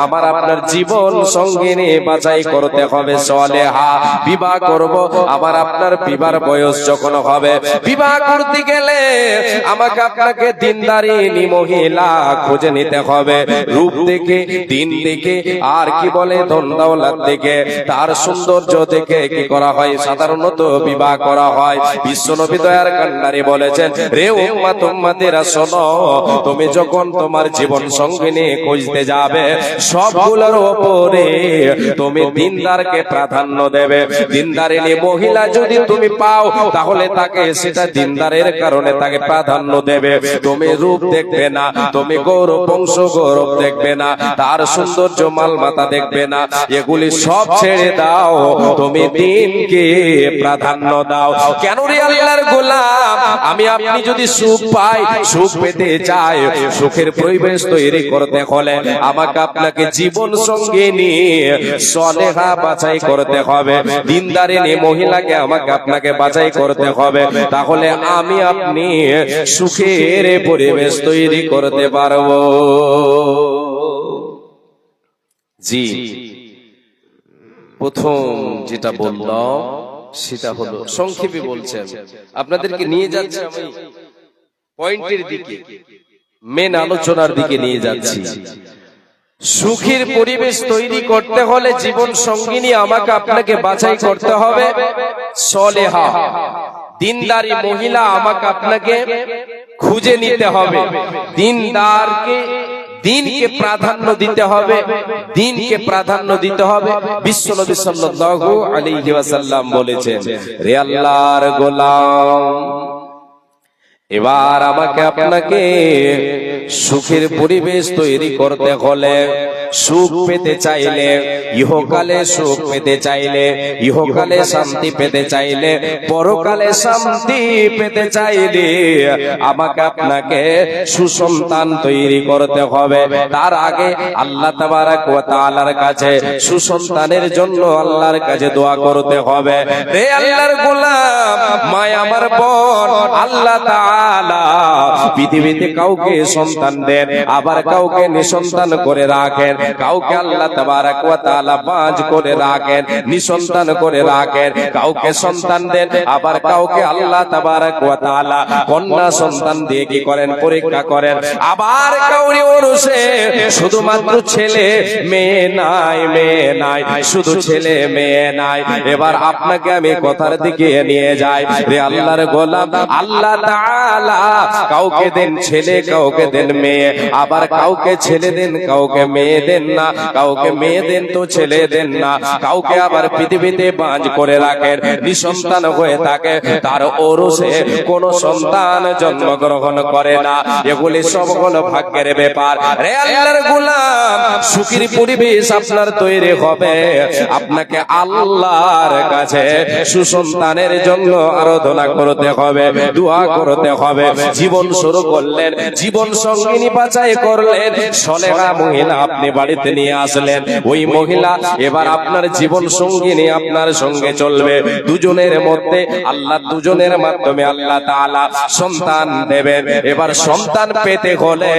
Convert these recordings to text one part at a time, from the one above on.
আমার আপনার জীবন সঙ্গিনী বাছাই করতে হবে সলেহা। বিবাহ করব, আমার আপনার বিবাহ বয়স যখন হবে, বিবাহ করতে গেলে আমাকে আপনাকে দিনদারিনী মহিলা খুঁজে নিতে হবে। রূপ দেখে, দিন দেখে, আর কি বলে ধন দৌলত দেখে, তার সৌন্দর্য দেখে কি করা হয়, সাধারণত বিবাহ করা হয়। বিশ্বনবী দয়ার কান্ডারি বলেছেন, রে উম্মত উম্মতেরা শোনো, তুমি যখন তোমার জীবন সঙ্গিনী খুঁজতে যাবে, সবগুলোর উপরে তুমি দিনদারকে প্রাধান্য দেবে। দিনদারিনী মহিলা যদি তুমি পাও, তাহলে তাকে সেটা দিনদারের কারণে তাকে প্রাধান্য দেবে। তুমি রূপ দেখবে না, তুমি গৌরব বংশ গৌরব দেখবে না, তার সৌন্দর্য মালমাতা দেখবে না, এগুলি সব ছেড়ে দাও, তুমি দিনকে প্রাধান্য দাও। কেন রে আল্লাহর গোলাম, আমি আপনি যদি সুখ পাই, সুখ পেতে চাই, সুখের পরিবেশ তৈরি করতে হলে আমাকে আপনাকে জীবন সঙ্গিনী সলেহা বাছাই করতে হবে। দিনদারিনী মহিলাকে আমাকে আপনাকে বাছাই করতে হবে, তাহলে আমি আপনি সুখের পরিবেশ তৈরি করতে পারবো। জি, প্রথম যেটা বললাম সেটা হলো, সংক্ষেপে বলছেন, আপনাদেরকে নিয়ে যাচ্ছি আমি পয়েন্টের দিকে, মেন আলোচনার দিকে নিয়ে যাচ্ছি। সুখের পরিবেশ তৈরি করতে হলে জীবন সঙ্গিনী আমাকে আপনাকে বাছাই করতে হবে সলেহা, দিনদারি মহিলা আমাকে আপনাকে খুঁজে নিতে হবে। দিনদারকে, দিনকে প্রাধান্য দিতে হবে, দিনকে প্রাধান্য দিতে হবে। বিশ্বনবী সাল্লাল্লাহু আলাইহি ওয়াসাল্লাম বলেছেন, রে আল্লাহর গোলাম, এবার আমাকে আপনাকে সুখের পরিবেশ তৈরি করতে হলে, সুখ পেতে চাইলে, ইহকালে সুখ পেতে চাইলে, ইহকালে শান্তি পেতে চাইলে, পরকালে শান্তি পেতে চাইলে আমাকে আপনাকে সুসন্তান তৈরি করতে হবে। তার আগে আল্লাহ তাবারক ওয়া তাআলার কাছে সুসন্তানের জন্য আল্লাহর কাছে দোয়া করতে হবে। হে আল্লাহর গোলাম, মা আমার বোন, আল্লাহ তাআলা পৃথিবীতে কাউকে সন্তান দেন, আবার কাউকে নিঃসন্তান করে রাখেন, কাউকে আল্লাহ তাবারক ওয়া তাআলা বাঁঝ করে রাখেন, নিঃসন্তান করে রাখেন, কাউকে সন্তান দেন, আবার কাউকে আল্লাহ তাবারক ওয়া তাআলা কন্যা সন্তান দিয়ে কি করেন, পরীক্ষা করেন। আবার কাউরি ওরসে শুধুমাত্র ছেলে মেয়ে নাই, মেয়ে নাই, শুধু ছেলে মেয়ে নাই। এবার আপনাকে আমি কথার দিকে নিয়ে যাই, রে আল্লাহর গোলাম, আল্লাহ তাআলা কাউকে দেন ছেলে, কাউকে দেন মেয়ে, আবার কাউকে ছেলে দেন, কাউকে মেয়ে দেন না, কাউকে মেয়ে দেন তো ছেলে দেন না, কাউকে আবার পৃথিবীতে বাঁঝ করে রাখেন, নিঃসন্তান হয়ে থাকে, তার ওরসে কোন সন্তান জন্মগ্রহণ করে না। এগুলি সব হলো ভাগ্যের ব্যাপার। রে আল্লাহর গোলাম, সুখের পরিবেশ আপনার তৈরি হবে, আপনাকে আল্লাহর কাছে সুসন্তানের জন্য আরাধনা করতে হবে, দোয়া করতে হবে। জীবন শুরু করলেন, জীবন সঙ্গিনী বাছাই করলেন, সলেহা মহিলা আপনি বাড়িতে নিয়ে আসলেন। ওই মহিলা এবার আপনার জীবন সঙ্গিনী আপনার সঙ্গে চলবে, দুজনের মধ্যে আল্লাহ, দুজনের মাধ্যমে আল্লাহ তাআলা সন্তান দেবেন। এবার সন্তান পেতে হলে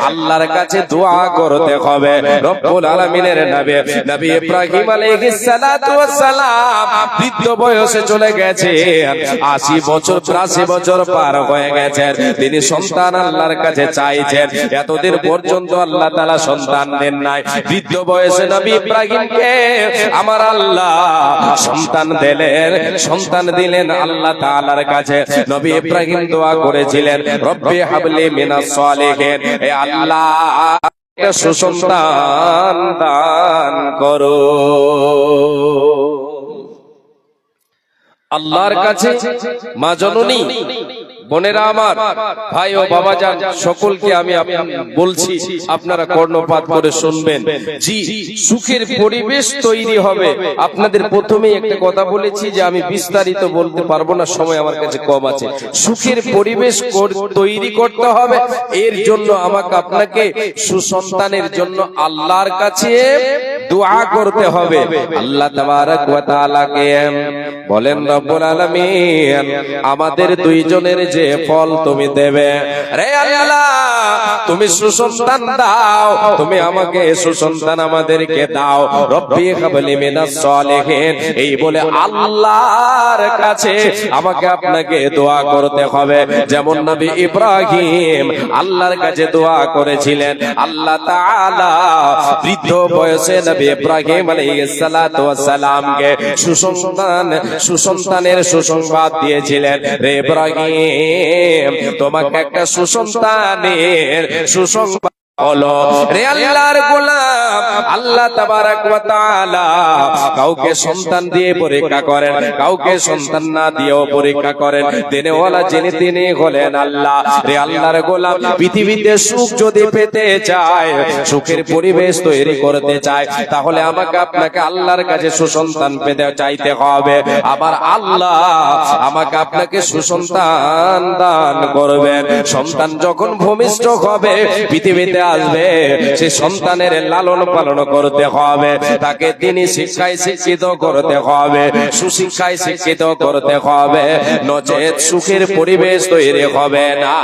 আল্লাহর কাছে দোয়া করতে হবে। রব্বুল আলামিনের নবী, নবী ইব্রাহিম আলাইহিস সালাতু ওয়াস সালাম বৃদ্ধ বয়সে চলে গেছে, 80 বছর 83 বছর পার হয়ে গেছে, তিনি সন্তান আল্লাহর কাছে চাইছেন, এতদিন পর্যন্ত আল্লাহ তাআলা সন্তান দেন নাই। বৃদ্ধ বয়সে নবী ইব্রাহিমকে আমার আল্লাহ সন্তান দিলেন, সন্তান দিলেন আল্লাহ তাআলার কাছে। নবী ইব্রাহিম দোয়া করেছিলেন, রব্বি হাবলি মিনাস সালিহিন, হে আল্লাহ একটা সুসন্তান দান করো। আল্লাহর কাছে মা জননী, বোনেরা আমার, ভাই ও বাবাজান, সকলকে আমি বলছি, আপনারা কর্ণপাত করে শুনবেন। জি, সুখের পরিবেশ তৈরি হবে। আপনাদের প্রথমে একটা কথা বলেছি যে আমি বিস্তারিত বলতে পারবো না, সময় আমার কাছে কম আছে। সুখের পরিবেশ তৈরি করতে হবে, এর জন্য আমাকে আপনাকে সুসন্তানের জন্য আল্লাহর কাছে দোয়া করতে হবে। আল্লাহ তাবারক ওয়া তাআলাকে বলেন রব্বুল আলামিন আমাদের দুইজনের যে ফল তুমি দেবে, রে আল্লাহ তুমি সুসন্তান দাও, তুমি আমাকে সুসন্তান আমাদেরকে দাও। রব্বি হাবলি মিনাস সালিহিন, এই বলে আল্লাহর কাছে আমাকে আপনাকে দোয়া করতে হবে। যেমন নবী ইব্রাহিম আল্লাহর কাছে দোয়া করেছিলেন, আল্লাহ তাআলা বৃদ্ধ বয়সে নবী ইব্রাহিম আলাইহিস সালাতু ওয়াস সালামকে সুসন্তানের সুসংবাদ দিয়েছিলেন। রে ইব্রাহিম তোমাকে একটা সুসন্তানের সুসংবাদ হলো। রে আল্লাহর গোলাম, আল্লাহ তাবারক ওয়া তাআলা কাউকে সন্তান দিয়ে পরীক্ষা করেন, কাউকে সন্তান না দিয়েও পরীক্ষা করেন। দেনেওয়ালা যিনি তিনি হলেন আল্লাহ। রে আল্লাহর গোলাম, পৃথিবীতে সুখ যদি পেতে চায়, সুখের পরিবেশ তৈরি করতে চায়, তাহলে আমাকে আপনাকে আল্লাহর কাছে সুসন্তান পেতে চাইতে হবে। আবার আল্লাহ আমাকে আপনাকে সুসন্তান দান করবেন। সন্তান যখন ভূমিষ্ঠ হবে, পৃথিবীতে আসবে, সে সন্তানের লালন পালন করতে হবে, তাকে তিনি শিক্ষায় শিক্ষিত করতে হবে, সুশিক্ষায় শিক্ষিত করতে হবে, নচেত সুখের পরিবেশ তৈরি হবে না,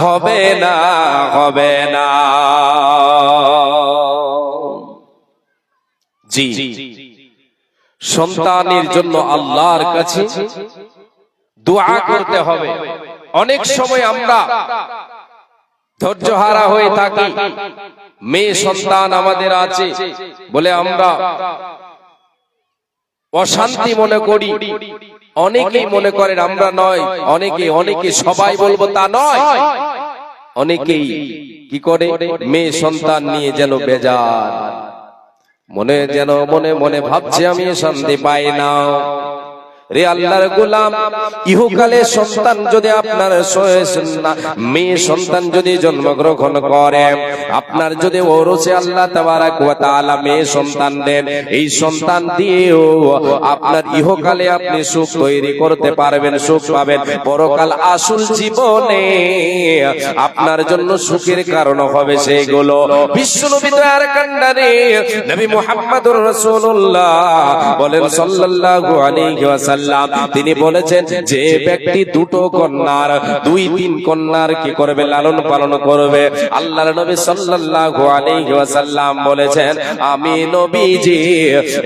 হবে না, হবে না। জি, সন্তানের জন্য আল্লাহর কাছে দোয়া করতে হবে। অনেক সময় আমরা ধৈর্যহারা হয়ে থাকি, মেয়ে সন্তান আমাদের আছে বলে আমরা অশান্তি মনে করি। অনেকেই মনে করেন আমরা নয়, অনেকে সবাই বলবো তা নয়, অনেকেই কি করে মেয়ে সন্তান নিয়ে যেন বেজার, মনে মনে ভাবছে আমি শান্তি পাই না। রে আল্লাহর গোলাম, ইহকালে সন্তান যদি আপনার মেয়ে সন্তান যদি জন্মগ্রহণ করে, আপনার যদি ওরসে আল্লাহ তাবারক ওয়া তাআলা মেয়ে সন্তান দেন, এই সন্তান দিয়েও আপনার ইহকালে আপনি সুখ তৈরি করতে পারবেন, সুখ পাবেন। পরকাল আসল জীবনে আপনার জন্য সুখের কারণ হবে সেগুলো। বিশ্বনবী দয়ার কান্ডারে নবী মুহাম্মদুর রাসূলুল্লাহ বলেন সাল্লাল্লাহু আলাইহি ওয়াসাল্লাম, তিনি বলেছেন যে ব্যক্তি দুটো কন্যার, 2-3 কন্যার কি করবে, লালন পালন করবে, আল্লাহর নবী সাল্লাল্লাহু আলাইহি ওয়াসাল্লাম বলেছেন আমি নবীজি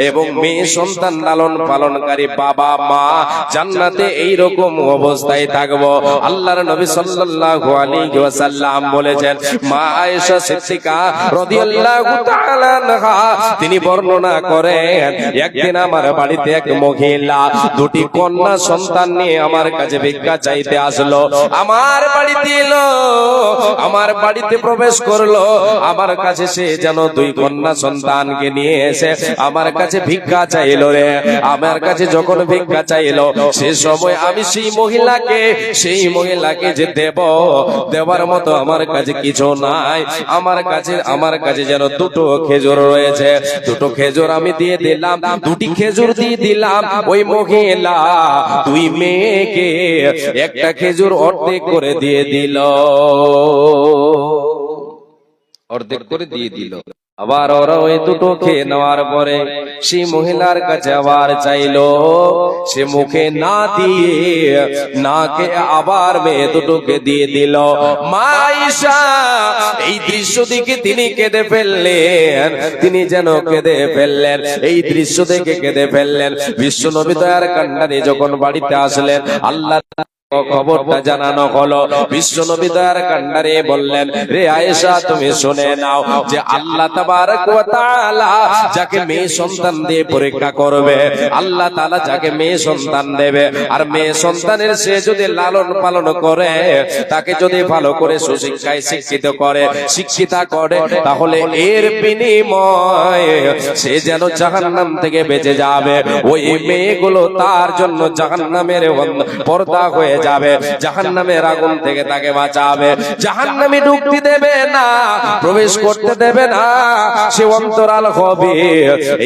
এবং মেয়ে সন্তান লালন পালনকারী বাবা মা জান্নাতে এই রকম অবস্থায় থাকবো। আল্লাহর নবী সাল্লাল্লাহু আলাইহি ওয়াসাল্লাম বলেছেন, মা আয়েশা সিদ্দিকা রাদিয়াল্লাহু তাআলা আনহা তিনি বর্ণনা করেন, একদিন আমার বাড়িতে এক মহিলা 2টি কন্যা সন্তান নিয়ে আমার কাছে ভিক্ষা চাইতে আসলো। আমার বাড়িতে এলো, আমার বাড়িতে প্রবেশ করলো, আমার কাছে সে যেন 2 কন্যা সন্তানকে নিয়ে এসে আমার কাছে ভিক্ষা চাইলো। রে আমার কাছে যখন ভিক্ষা চাইলো, সে সময় আমি সেই মহিলাকে যে দেবার মতো আমার কাছে কিছু নাই। আমার কাছে যেন 2টো খেজুর রয়েছে, 2টো খেজুর আমি দিয়ে দিলাম, 2টি খেজুর দিয়ে দিলাম। ওই মহিলা 2 মেয়েকে একটা খেজুর অর্ধেক করে দিয়ে দিল, অর্ধেক করে দিয়ে দিল। আবার ওরা ওই 2টো খেয়ে নেওয়ার পরে সেই মহিলার কাছে আবার চাইলো, সে মুখে না দিয়ে না খেয়ে আবার মেয়ে 2টোকে দিয়ে দিল। মা আয়েশা এই দৃশ্য দেখে তিনি কেঁদে ফেললেন, তিনি যেন কেঁদে ফেললেন, এই দৃশ্য দেখে কেঁদে ফেললেন। বিশ্বনবী দয়ার কান্ডারে যখন বাড়িতে আসলেন, আল্লাহ খবরটা জানানো হলো। বিশ্বনবী দয়ার কান্ডারে বললেন, রে আয়েশা তুমি শুনে নাও যে আল্লাহ তাবারক ওয়া তাআলা যাকে মেয়ে সন্তান দিয়ে পরীক্ষা করবে, আল্লাহ তাআলা যাকে মেয়ে সন্তান দেবে, আর মেয়ে সন্তানের সে যদি লালন পালন করে, তাকে যদি ভালো করে সুশিক্ষায় শিক্ষিতা করে, তাহলে এর বিনিময়ে সে যেন জাহান্নাম থেকে বেঁচে যাবে। ওই মেয়েগুলো তার জন্য জাহান্নামের পর্দা হয়ে যাবে, জাহান্নামের আগুন থেকে তাকে বাঁচাবে, জাহান্নামে ঢুকতে দেবে না, প্রবেশ করতে দেবে না, সে অন্তরাল হবে।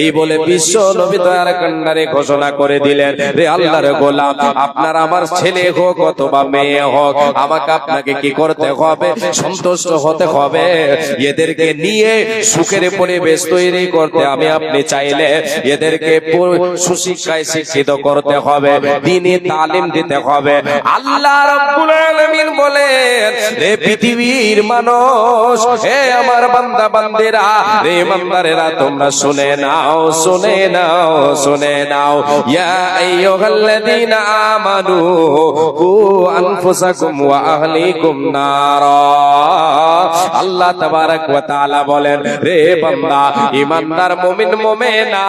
এই বলে বিশ্ব নবী দয়ার কান্নারে ঘোষণা করে দিলেন, রে আল্লাহর গোলাম, আপনার আমার ছেলে হোক অথবা মেয়ে হোক, আমাকে আপনাকে কি করতে হবে? সন্তুষ্ট হতে হবে। এদেরকে নিয়ে সুখের পরিবেশ তৈরি করতে আমি আপনি চাইলে এদেরকে সুশিক্ষায় শিক্ষিত করতে হবে, দ্বীনি তালিম দিতে হবে। আল্লাহ রাব্বুল আলামিন বলেন, রে পৃথিবীর মানুষ, হে আমার বান্দা বান্দিরা, রে ইমানদারেরা, তোমরা শুনে নাও, শুনে নাও, শুনে নাও। ইয়া আইয়ুহাল্লাযীনা আমানু কু আনফুসাকুম ওয়া আহলিকুম নারা। আল্লাহ তাবারক ওয়া তাআলা বলেন, রে বান্দা, ইমানদার মুমিন মুমিনা,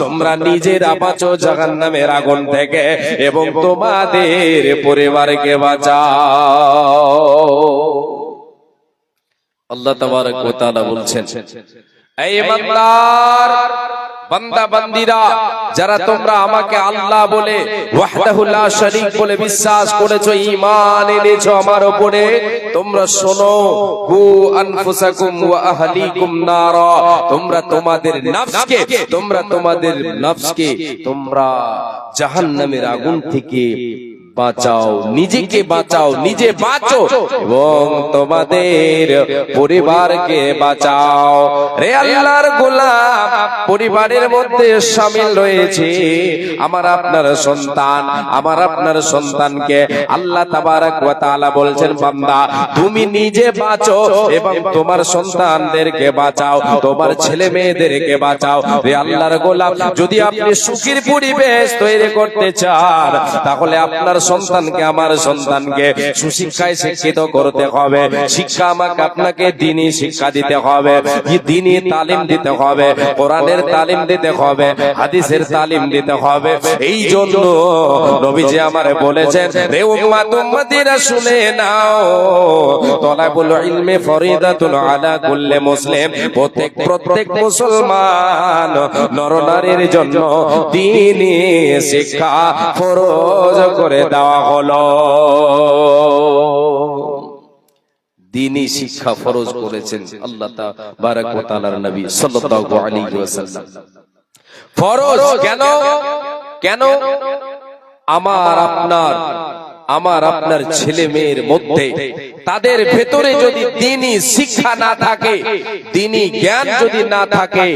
তোমরা নিজেরা বাঁচো জাহান্নামের আগুন থেকে এবং তোমাদের পরিবারকে বাঁচাও। আল্লাহ তাবারক ওয়া তাআলা বলছেন, এই ইমানদার বান্দা বান্দিরা, যারা তোমরা আমাকে আল্লাহ বলে ওয়াহদাহু লা শারীক বলে বিশ্বাস করেছো, ঈমান এনেছো আমার উপরে, তোমরা শোনো, কু আনফুসাকুম ওয়া আহলিকুম নারা, তোমরা তোমাদের নফসকে তোমরা জাহান্নামের আগুন থেকে বাঁচাও, নিজেকে বাঁচাও, নিজে বাঁচো এবং তোমাদের পরিবারকে বাঁচাও। রে আল্লাহর গোলাম, পরিবারের মধ্যে শামিল রয়েছে আমার আপনার সন্তান। আমার আপনার সন্তানকে আল্লাহ তাবারক ওয়া তাআলা বলছেন, বান্দা, তুমি নিজে বাঁচো এবং তোমার সন্তানদেরকে বাঁচাও, তোমার ছেলে মেয়েদেরকে বাঁচাও। রে আল্লাহর গোলাম, যদি আপনি সুখের পরিবেশ তৈরি করতে চান, তাহলে আপনার সন্তানকে, আমার সন্তানকে সুশিক্ষায় শিক্ষিত করতে হবে। শিক্ষা আমাকে আপনাকে দ্বীনি শিক্ষা দিতে হবে, দ্বীনি তালিম দিতে হবে, কোরআনের তালিম দিতে হবে, হাদিসের তালিম দিতে হবে। এই জন্য নবীজি আমারে বলেছেন, রে উম্মত উম্মতিরা শুনে নাও, তলাবুল ইলমি ফরিদাতুন আলা কুল্লি মুসলিম, প্রত্যেক মুসলমান নরনারীর জন্য দ্বীনি শিক্ষা ফরজ করে দেওয়া হলো। দ্বীনি শিক্ষা ফরজ করেছেন আল্লাহ তাবারক ওয়া তাআলার নবী সাল্লাল্লাহু আলাইহি ওয়াসাল্লাম। ফরজ কেন? কেন? আমার আপনার ছেলে মেয়ের মধ্যে, তাদের ভেতরে যদি দ্বীনি শিক্ষা না থাকে, দ্বীনি জ্ঞান যদি না থাকে,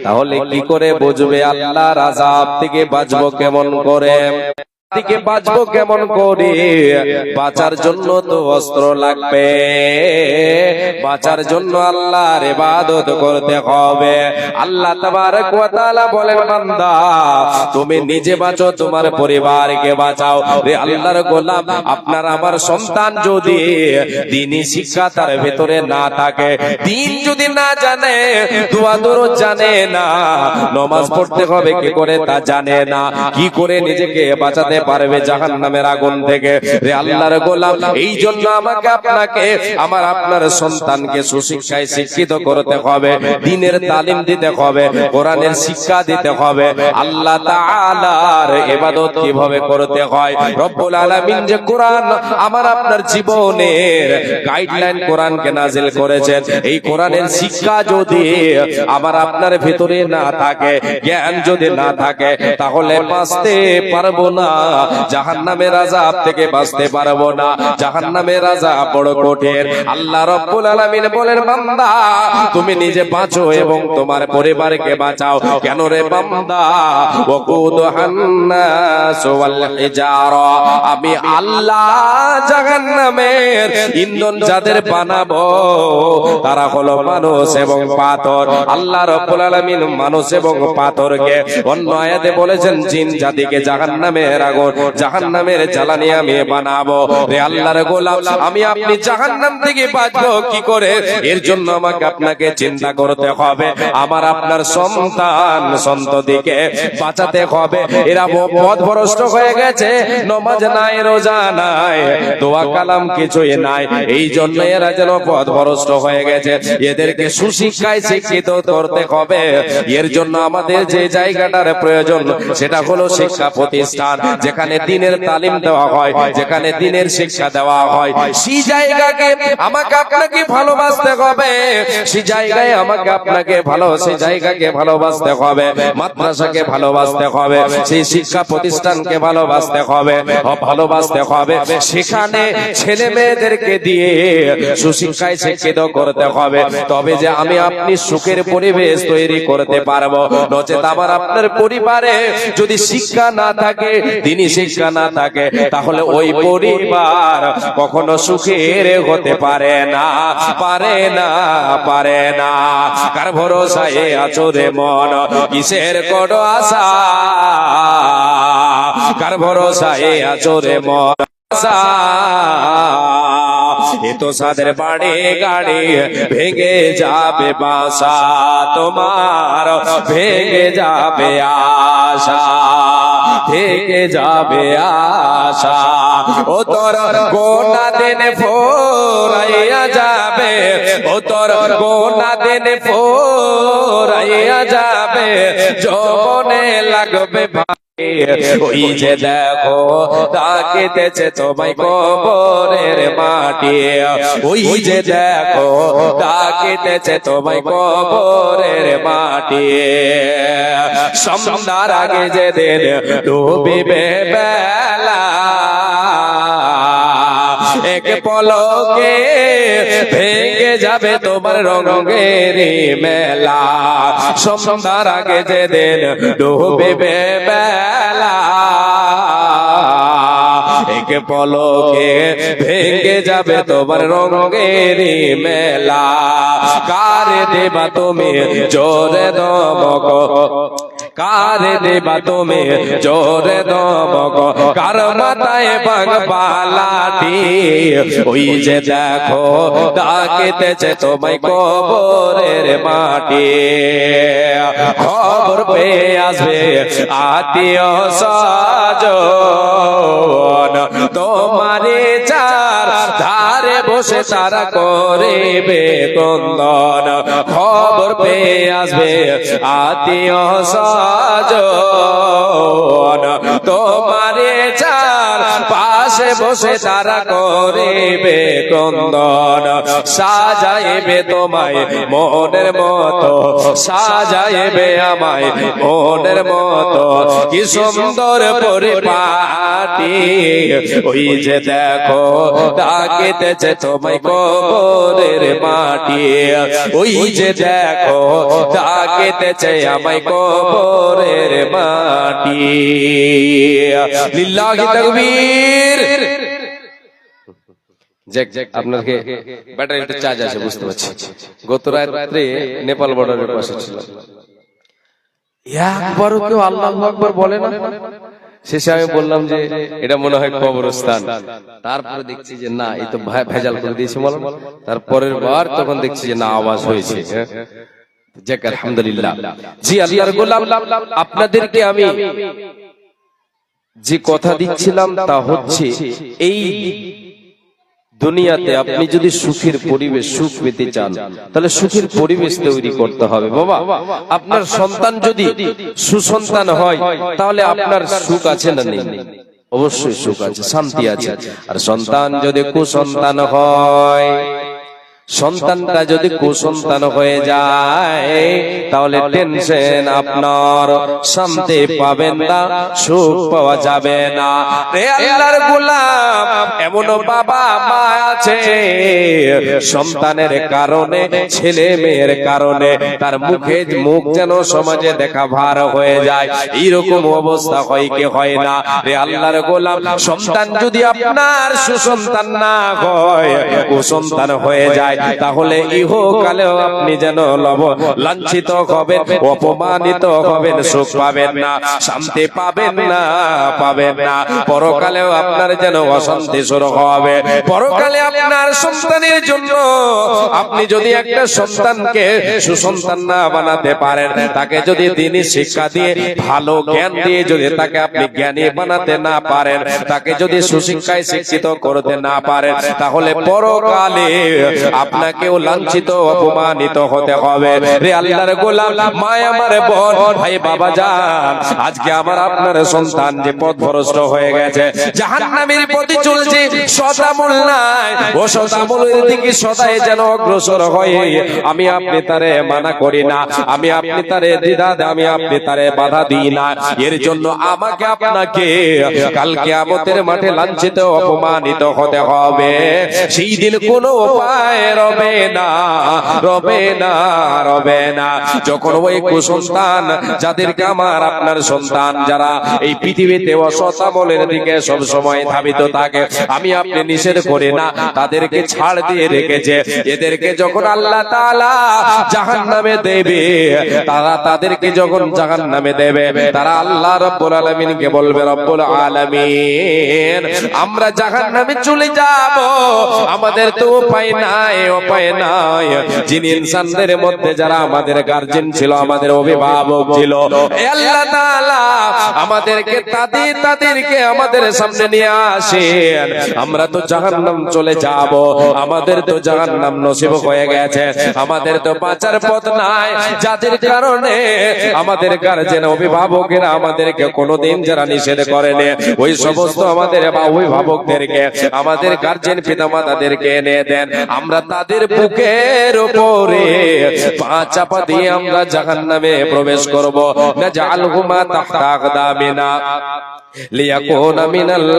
তাহলে কি করে বুঝবে আল্লাহর আযাব থেকে বাঁচবো কেমন করে? থেকে বাঁচবো কেমন করে? বাঁচার জন্য তো অস্ত্র লাগবে, বাঁচার জন্য আল্লাহর ইবাদত করতে হবে। আল্লাহ তাবারক ওয়া তাআলা বলেন, বান্দা, তুমি নিজে বাঁচো, তোমার পরিবারকে বাঁচাও। রে আল্লাহর গোলাম, আপনার আমার সন্তান যদি দ্বীনি শিক্ষা তার ভেতরে না থাকে, দ্বীন যদি না জানে, দোয়া দরুদ জানে না, নামাজ পড়তে হবে কি করে তা জানে না, কি করে নিজেকে বাঁচাতে পারবে জাহান্নামের আগুন থেকে? রে আল্লাহর গোলাম, এই জন্য আমাকে আপনাকে, আমার আপনার সন্তানকে সুশিক্ষায় শিক্ষিত করতে হবে, দ্বীনের তালিম দিতে হবে, কোরআনের শিক্ষা দিতে হবে। আল্লাহ তাআলার ইবাদত কিভাবে করতে হয়, রব্বুল আলামিন যে কোরআন আমার আপনার জীবনের গাইডলাইন কোরআনকে নাজিল করেছেন, এই কোরআনের শিক্ষা যদি আমার আপনার ভিতরে না থাকে, জ্ঞান যদি না থাকে, তাহলে বাঁচতে পারবো না, জাহান্নামের আযাব থেকে বাঁচতে পারবো না। জাহান্নামের আযাব বড় কঠিন। আল্লাহ রাব্বুল আলামিন বলেন, বান্দা, তুমি নিজে বাঁচো এবং তোমার পরিবারকে বাঁচাও। কেন রে বান্দা? ওয়াকুদুহান নাস ওয়াল হিজারা, আমি আল্লাহ জাহান্নামের ইন্ধন যাদের বানাবো, তারা হলো মানুষ এবং পাথর। আল্লাহ রাব্বুল আলামিন মানুষ এবং পাথরকে অন্য আয়াতে বলেছেন, জিন জাতিকে জাহান্নামের আগুন, জাহান্নামের জ্বালানি আমি বানাবো। রে আল্লাহর গোলাম, আমি আপনি জাহান্নাম থেকে বাঁচবো কি করে? এর জন্য আমাকে আপনাকে চিন্তা করতে হবে, আমার আপনার সন্তান সন্ততিকে বাঁচাতে হবে। এরা পথভ্রষ্ট হয়ে গেছে, নামাজ নাই, রোজা নাই, দোয়া কালাম কিছুই নাই, এই জন্য এরা যেন পথভ্রষ্ট হয়ে গেছে। এদেরকে সুশিক্ষায় শিক্ষিত করতে হবে। এর জন্য আমাদের যে জায়গাটার প্রয়োজন, সেটা হলো শিক্ষা প্রতিষ্ঠান, যেখানে দ্বীনের তালিম দেওয়া হয়, যেখানে দ্বীনের শিক্ষা দেওয়া হয়, সেই জায়গাকে আমাকে আপনাকে ভালোবাসতে হবে। সেই জায়গায় আমাকে আপনাকে সেই জায়গাকে ভালোবাসতে হবে, মাদ্রাসাকে ভালোবাসতে হবে, সেই শিক্ষা প্রতিষ্ঠানকে ভালোবাসতে হবে, ভালোবাসতে হবে। সেখানে ছেলে মেয়েদেরকে দিয়ে সুশিক্ষায় শিক্ষিত করতে হবে, তবে যে আমি আপনি সুখের পরিবেশ তৈরি করতে পারবো। নচেত আমার আপনার পরিবারে যদি শিক্ষা না থাকে, দ্বীনি শিক্ষা না থাকে, তাহলে ওই পরিবার কখনো সুখের হতে পারে না, পারে না, পারে না। কার ভরসায় আছো রে মন, কিসের করো আশা? কার ভরসায় আছো রে মন, এতো সাদের বাড়ি গাড়ি ভেঙে যাবে বাসা, তোমার ভেঙে যাবে আশা, ভেঙে যাবে আশা। ও তোর গোনা দিন ফোরাইয়া যাবে, ও তোর গোনা দিন ফোরাইয়া যাবে, যৌবনে লাগবে ওই যে দেখো ডাকিতেছে তোমায় কবরের মাটি, ওই যে দেখো ডাকিতেছে তোমায় কবরের মাটি। সন্ধ্যার আগে যেদিন ডুবিবে বেলা, এক পলকে ভেঙে যাবে তোমার রঙের মেলা। সন্ধ্যার আগে যেদিন ডুবিবে বেলা, এক পলকে ভেঙে যাবে তোমার রঙের মেলা। কারে দেবা তুমি জোরে দমক, কারে দেবা তুমি জোরে দমক, কার মাথায় বাংবা লাঠি, ওই যে দেখো ডাকিতেছে তোমায় কবরের মাটি। খবর পেয়ে আসবে আত্মীয় স্বজন, তোমারে চার ধারে বসে তারা করিবে ক্রন্দন। খবর পেয়ে আসবে আত্মীয় স্বজন, তোমারে চার পাশে বসে তারা করিবে ক্রন্দন। সাজাইবে তোমায় মনের মতো, সাজাইবে আমায় মনের মতো, কি সুন্দর পরিপাটি। ওই যে দেখো ডাকিতেছে তোমায় কবরের মাটি, ওই যে দেখো ডাকিতেছে আমায় কবরের মাটি। লিল্লাহি তাকবীর। আপনাকে ব্যাটারিতে চার্জ আছে বুঝতে পারছি। গত রাত্রে নেপাল বর্ডারের পাশে ছিল, একবারও কেউ আল্লাহু আকবার বলে না। শেষে আমি বললাম যে এটা মনে হয় কবরস্থান, তারপরে দেখছি যে না, এই তো ভেজাল করে দিয়েছে বললাম। তারপরের বার তখন দেখছি যে না, আওয়াজ হয়েছে। যাক আলহামদুলিল্লাহ। জি আল্লাহর গোলাম, আপনাদেরকে আমি যে কথা দিচ্ছিলাম তা হচ্ছে, এই দুনিয়াতে আপনি যদি সুখের পরিবেশ, সুখ পেতে চান, তাহলে সুখের পরিবেশ তৈরি করতে হবে। বাবা, আপনার সন্তান যদি সুসন্তান হয়, তাহলে আপনার সুখ আছে না নেই? অবশ্যই সুখ আছে, শান্তি আছে। আর সন্তান যদি কুসন্তান হয়, সন্তানটা যদি কুসন্তান হয়ে যায়, তাহলে টেনশন আপনার, শান্তি পাবেন না, সুখ পাওয়া যাবে না। রে আল্লাহর গোলাম, এমন বাবা মা আছে সন্তানের কারণে, ছেলে মেয়ের কারণে তার মুখ যেন সমাজে দেখা ভার হয়ে যায়। এইরকম অবস্থা হয় কি হয় না? রে আল্লাহর গোলাম, সন্তান যদি আপনার সুসন্তান না হয়, কুসন্তান হয়ে যায়, তাহলে ইহকালেও আপনি যেন লাঞ্ছিত হবেন, অপমানিত হবেন, সুখ পাবেন না, শান্তি পাবেন না, পাবেন না। পরকালেও আপনার যেন অশান্তি শুরু হবে। পরকালে আপনার সন্তানের জন্য আপনি যদি একটা সন্তানকে সুসন্তান না বানাতে পারেন, তাকে যদি দ্বীনি শিক্ষা দিয়ে, ভালো জ্ঞান দিয়ে যদি তাকে আপনি জ্ঞানী বানাতে না পারেন, তাকে যদি সুশিক্ষায় শিক্ষিত করতে না পারেন, তাহলে পরকালে আপনাকেও লাঞ্ছিত অপমানিত হতে হবে। রে আল্লাহর গোলাম, মা আমার বোন, ভাই বাবা জান, আজকে আমার আপনার সন্তান যে পথভ্রষ্ট হয়ে গেছে, জাহান্নামের পথে চলছে, সদামূল নাই, ও সদামূলের দিকে সদাই যেন অগ্রসর হয়ে আমি আপনি তারে মানা করি না, আমি আপনি তারে দ্বিধা, আমি আপনি তারে বাধা দিই না। এর জন্য আমাকে আপনাকে কাল কিয়ামতের মাঠে লাঞ্ছিত অপমানিত হতে হবে। সেই দিন কোনো উপায় রবে না, রবে না, রবে না। যখন ওই কুসন্তান, যাদেরকে আমার আপনার সন্তান যারা এই পৃথিবীতে অসৎ আমলের দিকে সব সময় ধাবিত থাকে, আমি আপনি নিষেধ করি না, তাদেরকে ছাড় দিয়ে রেখেছে। এদেরকে যখন আল্লাহ তাআলা জাহান্নামে দেবে, তারা তাদেরকে যখন জাহান্নামে দেবে, তারা আল্লাহ রাব্বুল আলামিনকে বলবে, রব্বুল আলামিন, আমরা জাহান্নামে চলে যাব, আমাদের তো উপায় নাই, উপায় নাই। যিনি ইনসানদের মধ্যে যারা আমাদের গার্জিয়ান ছিল, আমাদের অভিভাবক ছিল, আল্লাহ তাআলা আমাদেরকে তাদেরকে আমাদের সামনে নিয়ে আসেন। আমরা তো জাহান্নাম চলে যাব, আমাদের তো জাহান্নাম নসিব হয়ে গেছে, আমাদের তো বাঁচার পথ নাই। যাদের কারণে আমাদের গার্জিয়ান অভিভাবকেরা আমাদেরকে কোনোদিন যারা নিষেধ করেনি, ওই সমস্ত আমাদের অভিভাবকদেরকে, আমাদের গার্জিয়ান পিতামাতাদেরকে এনে দেন, আমরা তাদের বুকের উপরে পা চাপা দিয়ে আমরা জাহান্নামে প্রবেশ করব। নাজআলহুমা তাহতা আকদামিনা লিয়াকুনা মিনাল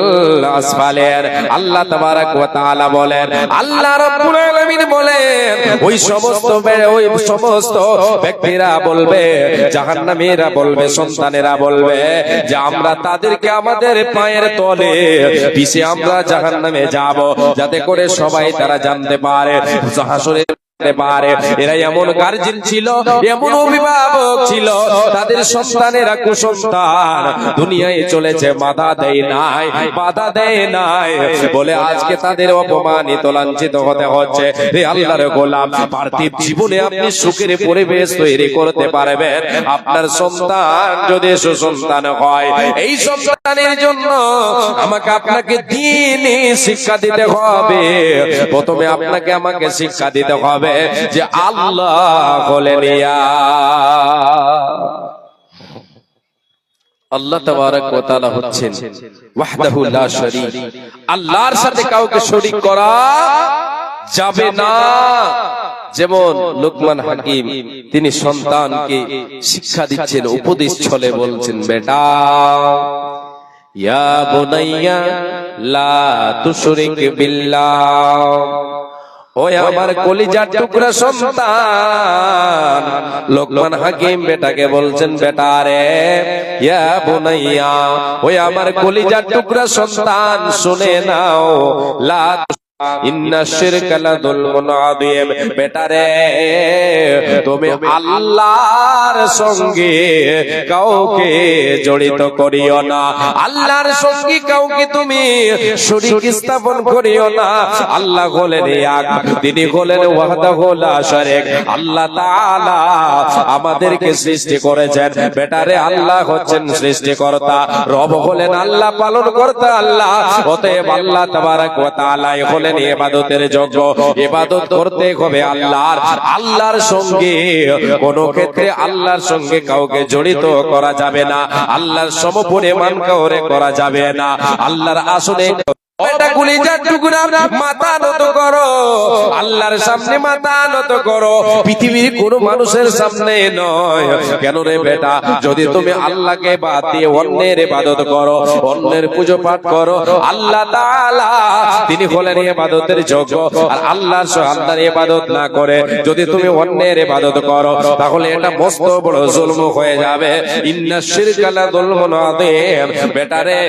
আসফালিন। আল্লাহ তাবারক ওয়া তাআলা বলেন, আল্লাহ রাব্বুল আলামিন বলেন, ওই সমস্ত ব্যক্তিরা বলবে, জাহান্নামীরা বলবে, সন্তানেরা বলবে যে আমরা তাদেরকে আমাদের পায়ের তলে পিছে আমরা জাহান্নামে যাব, যাতে করে সবাই তারা জানতে পারে, হাসরে পারে এরা এমন গার্জিয়ান ছিল, এমন অভিভাবক ছিল, তাদের সন্তানেরা কুসন্তান দুনিয়ায় চলেছে, বাধা দেয় নাই, বাধা দেয় নাই বলে আজকে তাদের অপমানিত লাঞ্ছিত হতে হচ্ছে। হে আল্লাহর গোলাম, পার্থিব জীবনে আপনি সুখের পরিবেশ তৈরি করতে পারবেন আপনার সন্তান যদি সুসন্তান হয়। এই সন্তানের জন্য আমাকে আপনাকে দ্বীনি শিক্ষা দিতে হবে। প্রথমে আপনাকে আমাকে শিক্ষা দিতে হবে যে আল্লাহ বলেন, আল্লাহ তাবারক ওয়া তাআলা হচ্ছেন ওয়াহদাহু লা শারীক, আল্লাহর সাথে কাউকে শরীক করা যাবে না। যেমন লোকমান হাকিম তিনি সন্তানকে শিক্ষা দিচ্ছেন, উপদেশ ছলে বলছেন, বেটা, ইয়া বুনাইয়া লা তুশরিক বিল্লাহ, ওই আমার কলিজার টুকরা সন্তান। লোকমান হাকিম বেটাকে বলছেন, বেটা রে, ইয়া বুনাইয়া, ওই আমার কলিজার টুকরা সন্তান, শুনে নাও, লা ইন্না শিরকা লাযুলমুন আযীম, বেটা রে, তুমি আল্লাহর সঙ্গে কাউকে জড়িত করিও না, আল্লাহর সঙ্গে কাউকে তুমি শরীক স্থাপন করিও না। আল্লাহ হলেন এক, তিনি হলেন ওয়াহদাহু লা শারীক। আল্লাহ তাআলা আমাদেরকে সৃষ্টি করেছেন, বেটা রে, আল্লাহ হচ্ছেন সৃষ্টিকর্তা, রব হলেন আল্লাহ, পালনকর্তা আল্লাহ। অতএব আল্লাহ তাবারক ওয়া তাআলা হলেন ইবাদতের যোগ্য, ইবাদত করতে হবে আল্লাহর। আল্লাহর সঙ্গে কোন ক্ষেত্রে আল্লাহর সঙ্গে কাউকে জড়িত করা যাবে না, আল্লাহর সমপরিমাণ কাউরে করা যাবে না। আল্লাহর আসনে বেটা কলিজার টুকরা, মাথা নত করো, আল্লাহর সামনে মাথা নত করো, পৃথিবীর কোন মানুষের সামনে নয়। কেন রে বেটা, যদি তুমি আল্লাহকে বাদ দিয়ে অন্যের ইবাদত করো, অন্যের পূজা পাঠ করো, আল্লাহ তাআলা তিনি হলেন ইবাদতের যোগ্য, আর আল্লাহর ইবাদত না করে যদি তুমি অন্যের ইবাদত করো, তাহলে এটা মস্ত বড় জুলম হয়ে যাবে। ইন্না শিরকা লাযুলমুন আযীম, বেটা রে,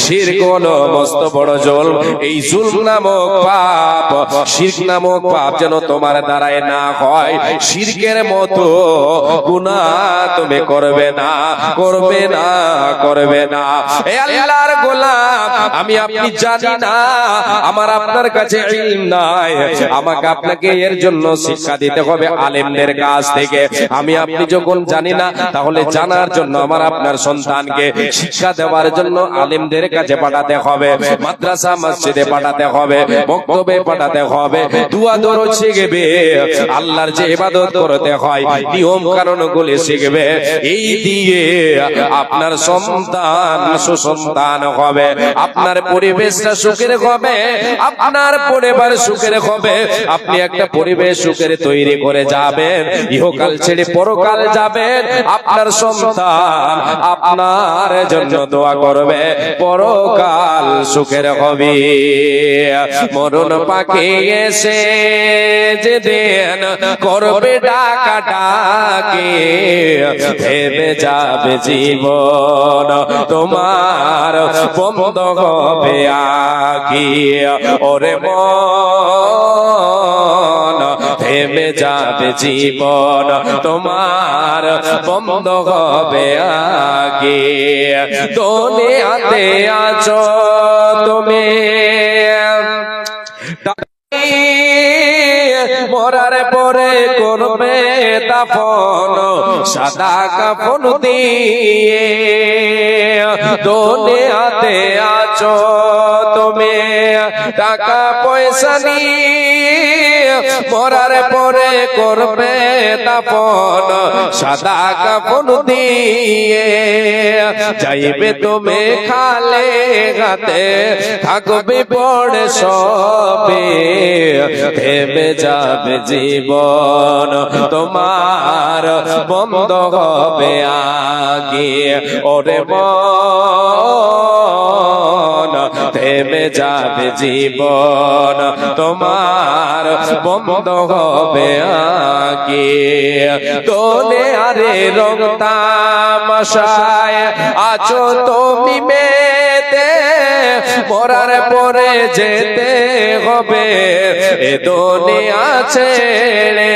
শিরক হলো মস্ত বড় জুলম। এই জুলম নামক পাপ, শিরক নামক পাপ যেন তোমার দ্বারায় না হয়, শিরকের মতো গুনাহ তুমি করবে না, করবে না, করবে না। হে আল্লাহর গোলাম, আমি আপনি জানি না, আমার আপনার কাছে ইলম নাই, আমাকে আপনাকে এর জন্য শিক্ষা দিতে হবে আলেমদের কাছ থেকে। আমি আপনি যখন জানি না, তাহলে জানার জন্য আমার আপনার সন্তানকে শিক্ষা দেওয়ার জন্য আলেমদের কাছে পাঠাতে হবে। মাদ্রাসা মসজিদে পাঠাতে হবে, মক্তবে পাঠাতে হবে, দুয়া দরুদ শিখবে, আল্লাহর যে ইবাদত করতে হয় নিয়ম কানুন গুলি শিখবে। এই দিয়ে আপনার সন্তান সুসন্তান হবে, আপনার পরিবেশটা সুখের হবে, আপনার পরিবার সুখের হবে। আপনি একটা পরিবেশ সুখের তৈরি করে যাবেন, ইহকাল ছেড়ে পরকাল যাবেন, আপনার সন্তান আপনার জন্য দোয়া করবে, পরকাল সুখের হবে। মরণ পাকে এসে যেদিন করবে ডাকা ডাকে, ভেবে যাবে জীবন তোমার বন্ধ হবে আকি। ওরে মন থেমে যাবে জীবন তোমার বন্ধ হবে আগে। দুনিয়াতে আছো তুমি মরার পরে করবে দাফন সাদা কাফন দিয়ে। দুনিয়াতে আছো তুমি টাকা পয়সা নিয়ে, মরার পরে করবে দাফন সাদা কাফন দিয়ে। যাইবে তুমি খালে হাতে, থাকবে পড়ে সবে, ভেবে যাবে জীবন তোমার বন্ধ হবে আগে। ওরে মন থেমে যাবে জীবন তোমার বন্ধ হবে আগে। তোলে আরে রং তামাশায় আছো তুমি মেতে, মরার পরে যেতে হবে এ দুনিয়া ছেড়ে।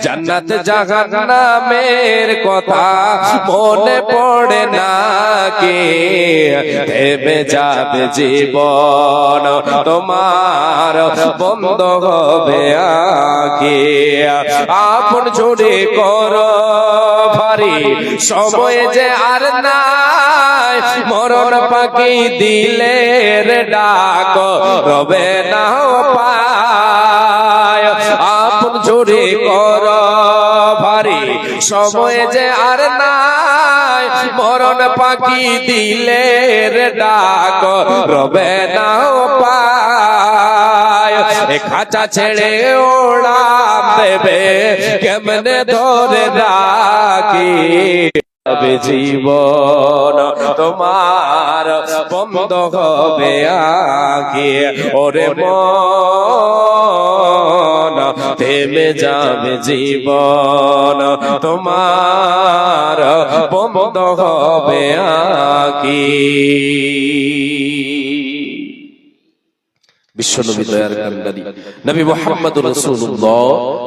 জান্নাত জাহান্নামের কথা মনে পড়ে না কি, ভেবে যাবে জীবন তোমার বন্ধ হবে আগে। আপন জুড়ে করো ভারী সময় যে আর নাই, মরণ পাখি দিলের ডাক রবে না পায়। আপন জুড়ে করো ভারী সময় যে আর নাই, মরণ পাখি দিলের ডাক রবে না পায়। এ খাঁচা ছেড়ে ওড়ান দেবে কেমনে ধরে রাখি, জীবন তোমার বন্ধ হবে আগে। ওরে মন থেমে যাবে জীবন তোমার বন্ধ হবে আগে। বিশ্বনবী দয়ার কান্ডারি নবী মুহাম্মদুর রাসূলুল্লাহ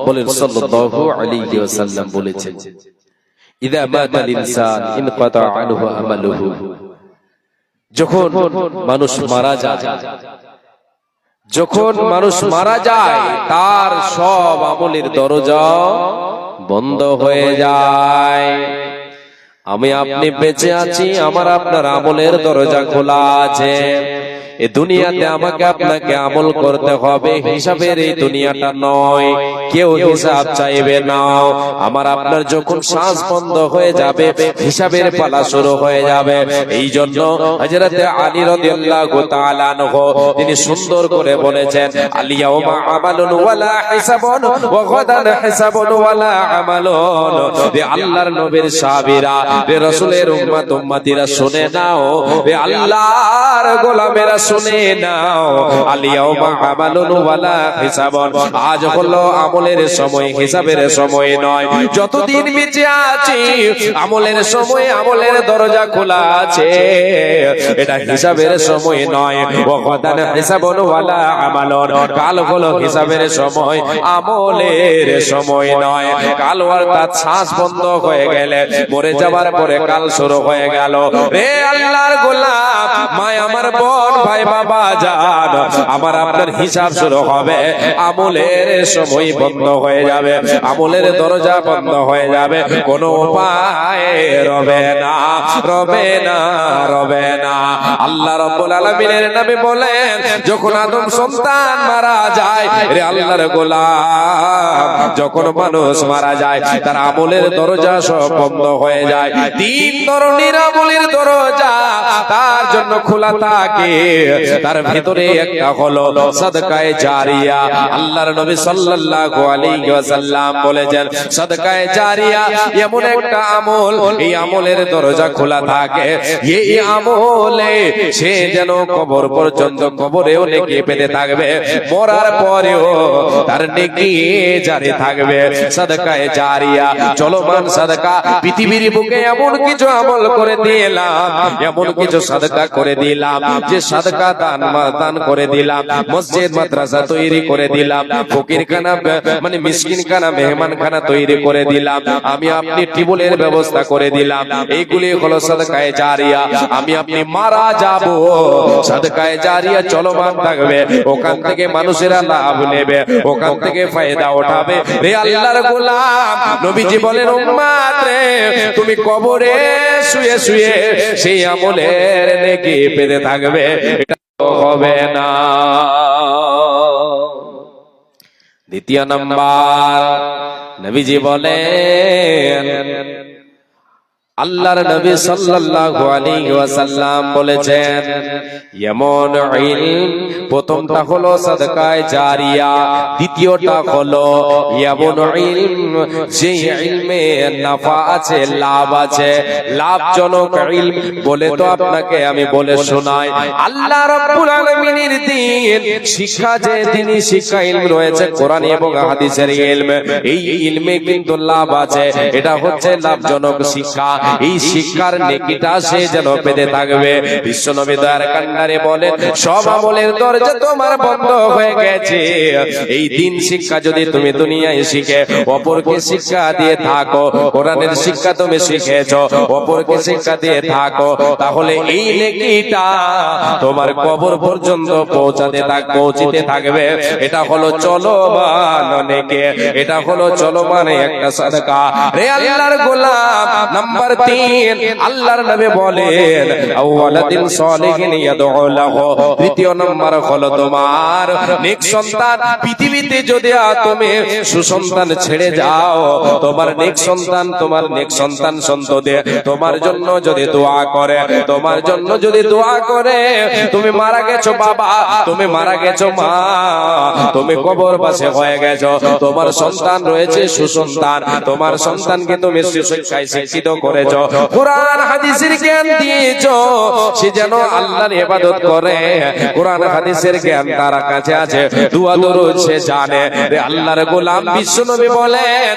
বলেন সাল্লাল্লাহু আলাইহি ওয়াসাল্লাম বলেছেন, ইযা মাতাল ইনসান ইনকাতা আনহু আমালুহু। যখন মানুষ মারা যায়, যখন মানুষ মারা যায় তার সব আমলের দরজা বন্ধ হয়ে যায়। আমি আপনি বেঁচে আছি, আমার আপনার আমলের দরজা খোলা আছে। এই দুনিয়াতে আমাকে আপনাকে আমল করতে হবে, হিসাবের এই দুনিয়াটা নয়, কেউ হিসাব চাইবে না। আমার আপনার যখন শ্বাস বন্ধ হয়ে যাবে হিসাবের পালা শুরু হয়ে যাবে। এই জন্য হযরত আলী রাদিয়াল্লাহু তাআলা আনহু তিনি সুন্দর করে বলেছেন, আলিয়াউমা আমালুন ওয়ালা হিসাবুন ওয়া গাদান হিসাবুন ওয়ালা আমালুন। হে আল্লাহর নবীর সাহাবীরা, হে রাসূলের উম্মত উম্মতিরা শুনে নাও, হে আল্লাহর গোলামেরা শুনে নাও, আলিয়াউমা আমালুন ওয়ালা হিসাবুন। আজ হলো আমলের সময়, হিসাবের সময় নয়। যতদিন বেঁচে আছি আমলের সময়, আমলের দরজা খোলা আছে, এটা হিসাবের সময় নয়। ওয়াদান হিসাবুন ওয়ালা আমালুন, কাল হলো হিসাবের সময়, আমলের সময় নয়। কাল অর্থাৎ শ্বাস বন্ধ হয়ে গেলে, মরে যাবার পরে কাল শুরু হয়ে গেল। রে আল্লাহর গোলাম, মা আমার বোন ভাই ভাই বাবা জান, আমার আপনার হিসাব শুরু হবে, আমলের সময় বন্ধ হয়ে যাবে, আমলের দরজা বন্ধ হয়ে যাবে, কোনো উপায় রবে না, রবে না, রবে না। আল্লাহ রাব্বুল আলামিনের নবী বলেন, যখন আদম সন্তান মারা যায়, রে আল্লাহর গোলাম, যখন মানুষ মারা যায় তার আমলের দরজা সব বন্ধ হয়ে যায়। তিন ধরনের আমলের দরজা তার জন্য খোলা থাকে, তার ভিতরে একটা হলো সাদকায়ে জারিয়া। আল্লাহর নবী সাল্লাল্লাহু আলাইহি ওয়াসাল্লাম বলেছেন, সাদকায়ে জারিয়া এমন একটা আমল, এই আমলের দরজা খোলা থাকে, এই আমলে সে যেন কবর পর্যন্ত, কবরেও নেকি পেতে থাকবে, মরার পরেও তার নেকি জারি থাকবে। সাদকায়ে জারিয়া, চলমান সাদকা। পৃথিবীর বুকে এমন কিছু আমল করে দিলাম, এমন কিছু সাদকা করে দিলাম, যে সাদকা দান করে দিলাম, মসজিদ মাদ্রাসা তৈরি করে দিলাম, ফকিরখানা মানে মিসকিনখানা, মেহমানখানা তৈরি করে দিলাম, আমি আপনি টিউবওয়েলের ব্যবস্থা করে দিলাম। এইগুলি হলো সাদকায়ে জারিয়া। আমি আপনি মারা যাব, সাদকায়ে জারিয়া চলমান থাকবে, ওখান থেকে মানুষেরা লাভ নেবে, ওখান থেকে ফায়দা উঠাবে। রে আল্লাহর গোলাম, নবীজি বলেন, উম্মত রে, তুমি কবরে শুয়ে শুয়ে সেই আমলের নেকি পেতে থাকবে, এটা হবে না। দ্বিতীয় নাম্বার, নবীজি বলেন, আল্লাহর নবী সাল্লাল্লাহু আলাইহি ওয়াসাল্লাম বলেছেন, এমন ইলম, প্রথমটা হলো সাদকায়ে জারিয়া, দ্বিতীয়টা হলো এমন ইলম, যে ইলমে নাফা আছে, লাভ আছে, লাভজনক ইলম। বলে তো আপনাকে আমি বলে শোনাই, আল্লাহ রাব্বুল আলামিনের দ্বীন শিক্ষা, যে দ্বীনি শিক্ষা ইলম রয়েছে, কোরআন এবং হাদিসের ইলম, এই ইলমে কিন্তু লাভ আছে, এটা হচ্ছে লাভজনক শিক্ষা। এই শিক্ষার নেকিটা সে যেন পেতে থাকবে। বিশ্বনবী দয়ার কান্নারে বলেন, সব আমলের দরজা তোমার বন্ধ হয়ে গেছে, এই দিন শিক্ষা যদি তুমি দুনিয়ায় শিখে অপরকে শিক্ষা দিয়ে থাকো, কোরআনের শিক্ষা তুমি শিখেছো, অপরকে শিক্ষা দিয়ে থাকো, তাহলে এই নেকিটা তোমার কবর পর্যন্ত পৌঁছিতে থাকবে। এটা হলো চলমান নেকি, এটা হলো চলমান একটা সাদকা। রে আল্লাহর গোলাম, নাম্বার 3, আল্লাহর নবী বলেন, আওয়ালাদিন সালিহিন ইয়াদউ লাহু, তৃতীয় নাম্বার হলো তোমার নেক সন্তান। পৃথিবীতে যদি তুমি সুসন্তান ছেড়ে যাও, তোমার নেক সন্তান, তোমার নেক সন্তান সন্ততি তোমার জন্য যদি দোয়া করে, তোমার জন্য যদি দোয়া করে, তুমি মারা গেছো বাবা, তুমি মারা গেছো মা, তুমি কবরবাসী হয়ে গেছো, তোমার সন্তান রয়েছে সুসন্তান, তোমার সন্তানকে তুমি সুশিক্ষায় শিক্ষিত করেছো, কোরআন হাদিসের জ্ঞান দিয়েছো, সে যেন আল্লাহর ইবাদত করে, কোরআন হাদিসের জ্ঞান তার কাছে আছে, দুআ দরুদ সে জানে। রে আল্লাহর গোলাম, বিশ্বনবী বলেন,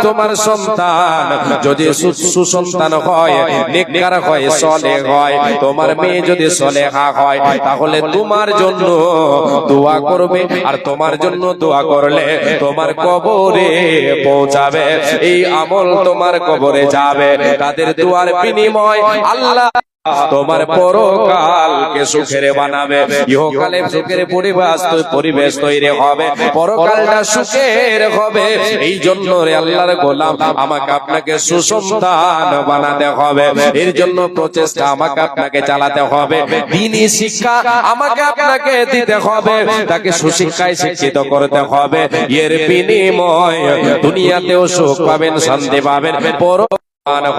তোমার সন্তান যদি সুসন্তান হয়, নেককার হয়, সালেহ হয়, তোমার মেয়ে যদি সালেহা হয়, তাহলে তোমার জন্য দোয়া করবে, আর তোমার জন্য দোয়া করলে তোমার কবরে পৌঁছাবে, এই আমল তোমার কবরে যাবে। তাদের দোয়ার বিনিময় আল্লাহ তোমার পরকালকে সুখের বানাবে, ইহকালে সুখের পরিবেশ তৈরি হবে, পরকালটা সুখের হবে। এই জন্য রে আল্লাহর গোলাম, আমাকে আপনাকে সুসন্তান বানাতে হবে, এর জন্য প্রচেষ্টা আমাকে আপনাকে চালাতে হবে, দ্বীনি শিক্ষা আমাকে আপনাকে দিতে হবে, তাকে সুশিক্ষায় শিক্ষিত করতে হবে। এর বিনিময় দুনিয়াতেও সুখ পাবেন, শান্তি পাবেন,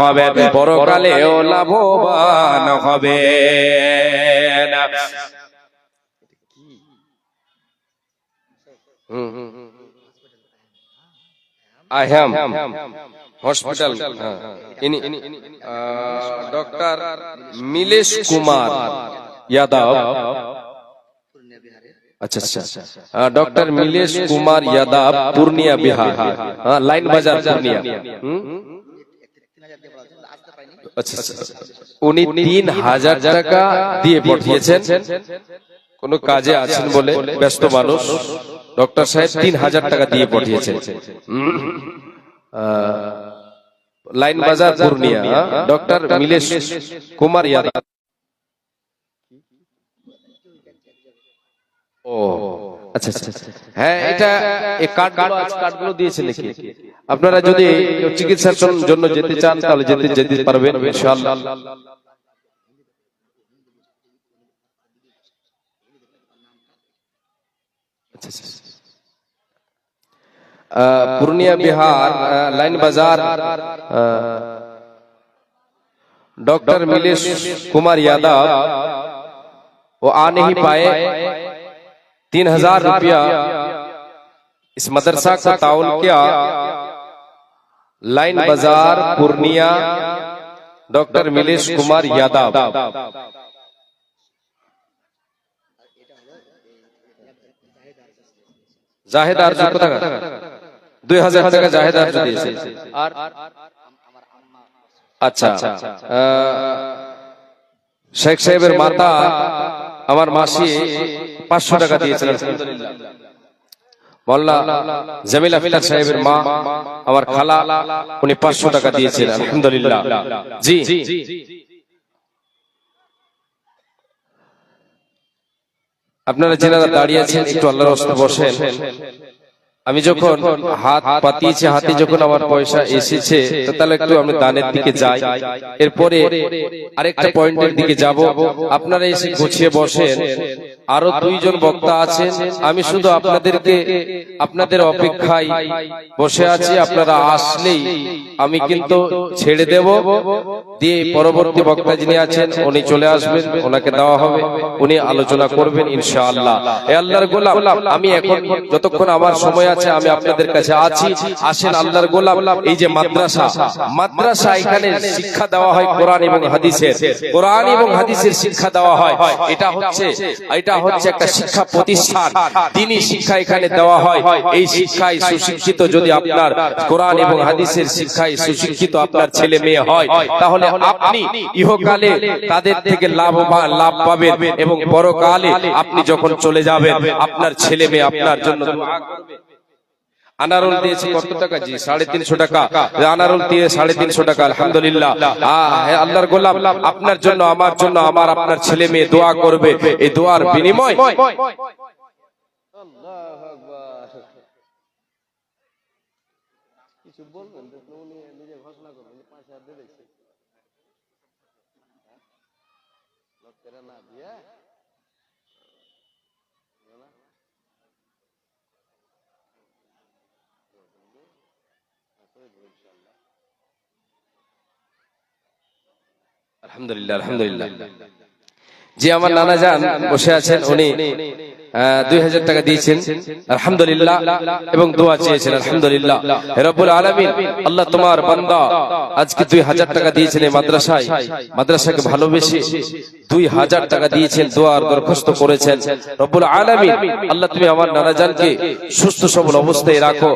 হবে, পরকালেও লাভবান হবে। আহম হসপিটাল, ডক্টর মিলেশ কুমার यादव, अच्छा अच्छा, डॉक्टर मिलेश कुमार यादव, पूर्णिया बिहार, लाइन बाजार पूर्णिया। আচ্ছা, উনি 3000 টাকা দিয়ে পাঠিয়েছেন, কোন কাজে আছেন বলে, ব্যস্ত মানুষ, ডক্টর সাহেব 3000 টাকা দিয়ে পাঠিয়েছেন, লাইন বাজার পূর্ণিয়া, ডক্টর মিলেশ কুমার यादव। ও আচ্ছা আচ্ছা, হ্যাঁ এটা এই কার্ডগুলো দিয়েছে নাকি? আপনারা যদি কেউ চিকিৎসার জন্য যেতে চান তাহলে যেতে পারবেন ইনশাআল্লাহ। पूर्णिया बिहार लाइन बाजार डॉक्टर मिलेश कुमार यादव वो आ नहीं पाए, 3000 रुपया इस मदरसा को ताउन किया। लाइन बाजार पूर्णिया डॉक्टर मिलेश कुमार यादव। জাহেদ আরজু কত টাকা? 2000 টাকা জাহেদ আরজু দিয়েছে। আর আচ্ছা শেখ সাহেবের মাতা আমার মাসি 500 টাকা দিয়েছিলেন আলহামদুলিল্লাহ। মোল্লা জামিল আফতার সাহেবের মা আমার খালা উনি 500 টাকা দিয়েছিলেন আলহামদুলিল্লাহ। জি আপনারা যারা দাঁড়িয়ে আছেন একটু আল্লাহর রাস্তায় বসেন। আমি যখন হাত পাতিয়েছি, হাতে যখন আমার পয়সা এসেছে তো তাহলে একটু আমি দানের দিকে যাই, এরপরে আরেকটা পয়েন্টের দিকে যাব। আপনারা এসে গুছিয়ে বসেন। আরো 2 জন বক্তা আছেন, আমি শুধু আপনাদেরকে আপনাদের অপেক্ষায় বসে আছি। আপনারা আসলেই আমি কিন্তু ছেড়ে দেব, দিয়ে পরবর্তী বক্তা যিনি আছেন উনি চলে আসবেন, ওনাকে দেওয়া হবে, উনি আলোচনা করবেন ইনশাআল্লাহ। এ আল্লাহর গোলাম, আমি এখন যতক্ষণ আমার সময় আছে আমি আপনাদের কাছে আছি। আসেন আল্লাহর গোলাম, এই যে মাদ্রাসা এখানে শিক্ষা দেওয়া হয় কোরআন এবং হাদিসের, কোরআন এবং হাদিসের শিক্ষা দেওয়া হয়। এটা হচ্ছে একটা শিক্ষা প্রতিষ্ঠান, দ্বীনি শিক্ষা এখানে দেওয়া হয়। এই শিক্ষায় সুশিক্ষিত যদি আপনার কোরআন এবং হাদিসের শিক্ষায় সুশিক্ষিত আপনার ছেলে মেয়ে হয়, তাহলে আপনি ইহকালে তাদের থেকে লাভ পাবেন এবং পরকালে আপনি যখন চলে যাবেন আপনার ছেলে মেয়ে আপনার জন্য দোয়া করবে। আনারুল দিয়েছে কত টাকা? জি 350 টাকা। আনারুল দিয়ে 350 টাকা আলহামদুলিল্লাহ। আল্লাহর গোলাম, আপনার জন্য আমার জন্য আমার আপনার ছেলে মেয়ে দোয়া করবে। এই দোয়ার বিনিময় আল্লাহু আকবার কিছু বলবেন? উনি নিজে ঘোষণা করবেন 5000 দিয়ে দিয়েছে লোকেরা না দিয়া আলহামদুলিল্লাহ আলহামদুলিল্লাহ। জি আমার নানা জান বসে আছেন, উনি 2000 টাকা দিয়েছেন আলহামদুলিল্লাহ এবং দোয়া চেয়েছেন আলহামদুলিল্লাহ। হে রব্বুল আলামিন, আল্লাহ তোমার বান্দা আজকে 2000 টাকা দিয়েছেন এই মাদ্রাসাকে ভালোবেসে 2000 টাকা দিয়েছেন, দোয়ার দরখাস্ত করেছেন। রব্বুল আলামিন, আল্লাহ তুমি আমার নানা জানকে সুস্থ সবল অবস্থায় রাখো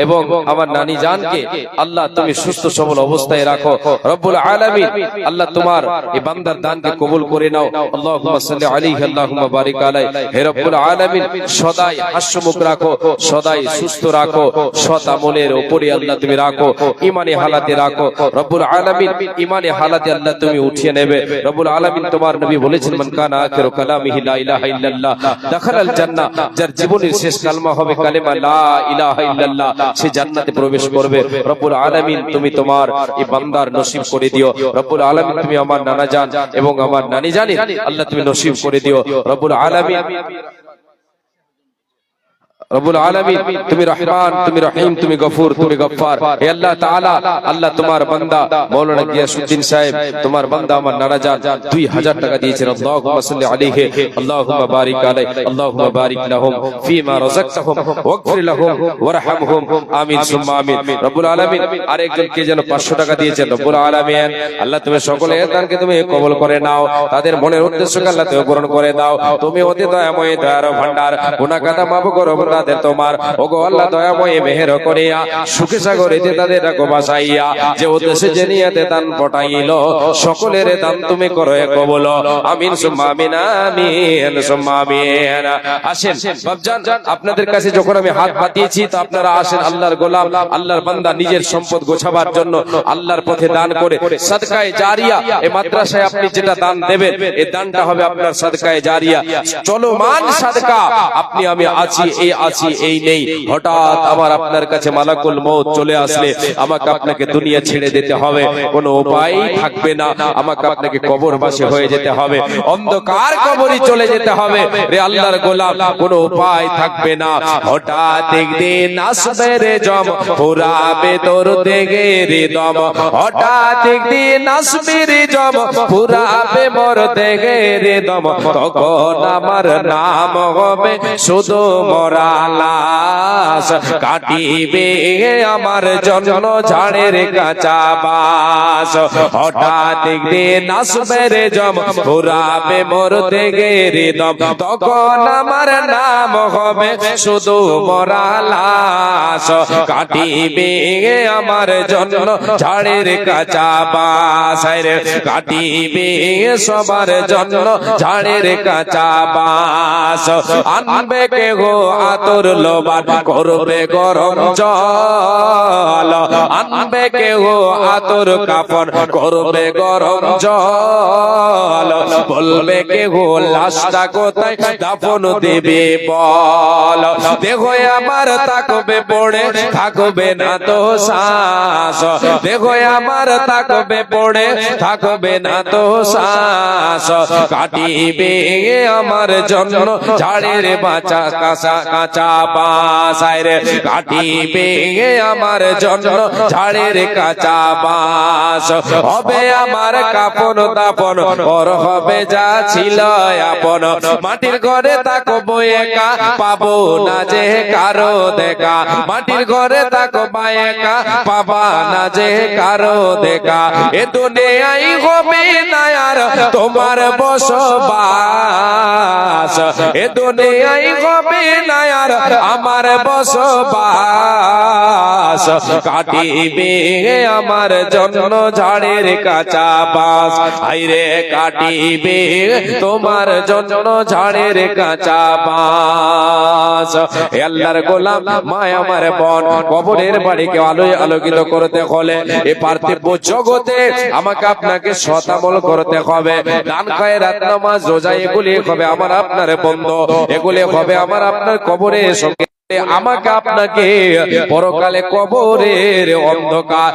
এবং আমার নানি জানকে আল্লাহ তুমি সুস্থ সবল অবস্থায় রাখো। রব্বুল আলামিন, আল্লাহ তোমার এই বান্দার দানকে কবুল করে নাও। আল্লাহুম্মা সাল্লি আলাইহি আল্লাহুম্মা বারিক আলাইহি। হে রব্বুল আলামিন, সদাই হাস্যমুখ রাখো, সদাই সুস্থ রাখো, সৎ আমলের উপরে আল্লাহ তুমি রাখো, ঈমানি হালাতে রাখো। রব্বুল আলামিন, ঈমানি হালাতে আল্লাহ তুমি উঠিয়ে নেবে। রব্বুল আলামিন, তোমার নবী বলেছেন মান কানা আখিরু কালামিহি লা ইলাহা ইল্লাল্লাহ দাখালাল জান্নাহ, যার জীবনের শেষ কালমা হবে কালেমা লা ইলাহা ইল্লাল্লাহ, সে জান্নাতে প্রবেশ করবে। রব্বুল আলামিন, তুমি তোমার এই বান্দার নসিব করে দিও। রব্বুল আলামিন, তুমি আমার নানা জান এবং আমার নানি জানি আল্লাহ তুমি নসিব করে দিও। রব্বুল আলামিন, রব্বুল আলামিন, তুমি রহমান, তুমি রহিম, তুমি গফুর, তুমি গফফার। হে আল্লাহ তাআলা, আল্লাহ তোমার বান্দা মাওলানা গিয়াসউদ্দিন সাহেব, তোমার বান্দা আমার নানা জান 2000 টাকা দিয়েছেন। আল্লাহুম্মা সাল্লি আলাইহি আল্লাহুম্মা বারিক আলাইহি আল্লাহুম্মা বারিক লাহুম ফিমা রাযাকতাহুম ওয়াগফির লাহুম ওয়ারহামহুম আমিন সুম্মা আমিন। রব্বুল আলামিন, আরেকজন কে যেন 500 টাকা দিয়েছেন। রব্বুল আলামিন, আল্লাহ তুমি সকলের দানকে তুমি কবুল করে নাও, তাদের মনের উদ্দেশ্যকে আল্লাহ তুমি পূরণ করে দাও। তুমি অতি দয়াময়, দয়ার ভান্ডার, গুনাহ কাদা মাফ করো তাদের তোমার। ওগো আল্লাহ দয়াময় মেহের করিয়া সুখে সাগরেতে তাদের রাখো বাসাইয়া, যে উদ্দেশ্যে যে নিয়াতে দান পটাইল সকলের দান তুমি করো কবুল। আমিন সুম্মা আমিন, আমিন সুম্মা আমিন। আসেন বাপজান, আপনাদের কাছে যখন আমি হাত পাতিয়েছি তো আপনারা আসেন। আল্লাহর গোলাম, আল্লাহর বান্দা নিজের সম্পদ গোছাবার জন্য আল্লাহর পথে দান করে সাদকায়ে জারিয়া, এই মাদ্রাসায় আপনি যেটা দান দেবেন এই দানটা হবে আপনার সাদকায়ে জারিয়া, চলমান সাদকা। আপনি আমি আছি, এই আছি, এই নেই। হঠাৎ আমার আপনার কাছে মালাকুল মউত চলে আসলে আমাকে আপনাকে দুনিয়া ছেড়ে দিতে হবে, কোনো উপায় থাকবে না। আমাকে আপনাকে কবরবাসী হয়ে যেতে হবে, অন্ধকার কবরে চলে যেতে হবে রে আল্লাহর গোলাম, কোনো উপায় থাকবে না। হঠাৎ একদিন আসবে রে জম, পুরাবে তোর দেগে রে দম। হঠাৎ একদিন আসবে রে জম, পুরাবে মোর দেগে রে দম। তখন আমার নাম হবে শুধু মরা লাশ, কাটিবে আমার জন্য ঝাড়ের কাঁচা বাস। হঠাৎ একদিন আসবে রে জম, পুরাবে মোর দেগে রে দম। তখন আমার নাম হবে শুধু মরা লাশ, কাটিবে আমার জন্য ঝাড়ের কাঁচা বাস। কাটিবে সবার জন্য ঝাড়ের কাঁচা বাস। আনবে কে গো আতর লোবান, করবে গরম জল। আনবে কে গো আতর কাফন, করবে গরম জল। বলবে কে গো লাশটা কোথায় দাফন দেবে বল। দেখো আমার তাকবে পড়ে, থাকবে না তো শ্বাস। দেখো আমার তাকবে পড়ে, থাকবে না তো শ্বাস। কাটিবে আমার জন্য ঝাড়ের বাঁচা কাঁচা কাঁচা বাস। কাটিবে আমার জন্য ঝাড়ের কাঁচা বাস। হবে আমার কাপন দাপন, পর হবে যা ছিল আপন। মাটির ঘরে তাকবো একা, পাবো না যে কারো দেখা। মাটির ঘরে তাকবা একা, পাবা না যে কারো দেখা। এ দুনিয়ায় হবে না আর তোমার বসবাস। এ দুনিয়ায় হবে না আর আমার বসবাস। কাটিবে আমার জন্য ঝাড়ের কাঁচা বাস। আইরে কাটিবে তোমার জন্য ঝাড়ের কাঁচা বাস। হে আল্লাহর গোলাম, মায় আমার বোন, কবরের বাড়িকে আলোয় আলোকিত করতে হলে এ পার্থিব জগতে আমাকে আপনাকে সৎ আমল করতে হবে। দান খয়রাত নামাজ রোজা এগুলি হবে আমার আপনার বন্ধ, এগুলি হবে আমার আপনার কবরের সঙ্গে। আমাকে আপনাকে পরকালে কবরের অন্ধকার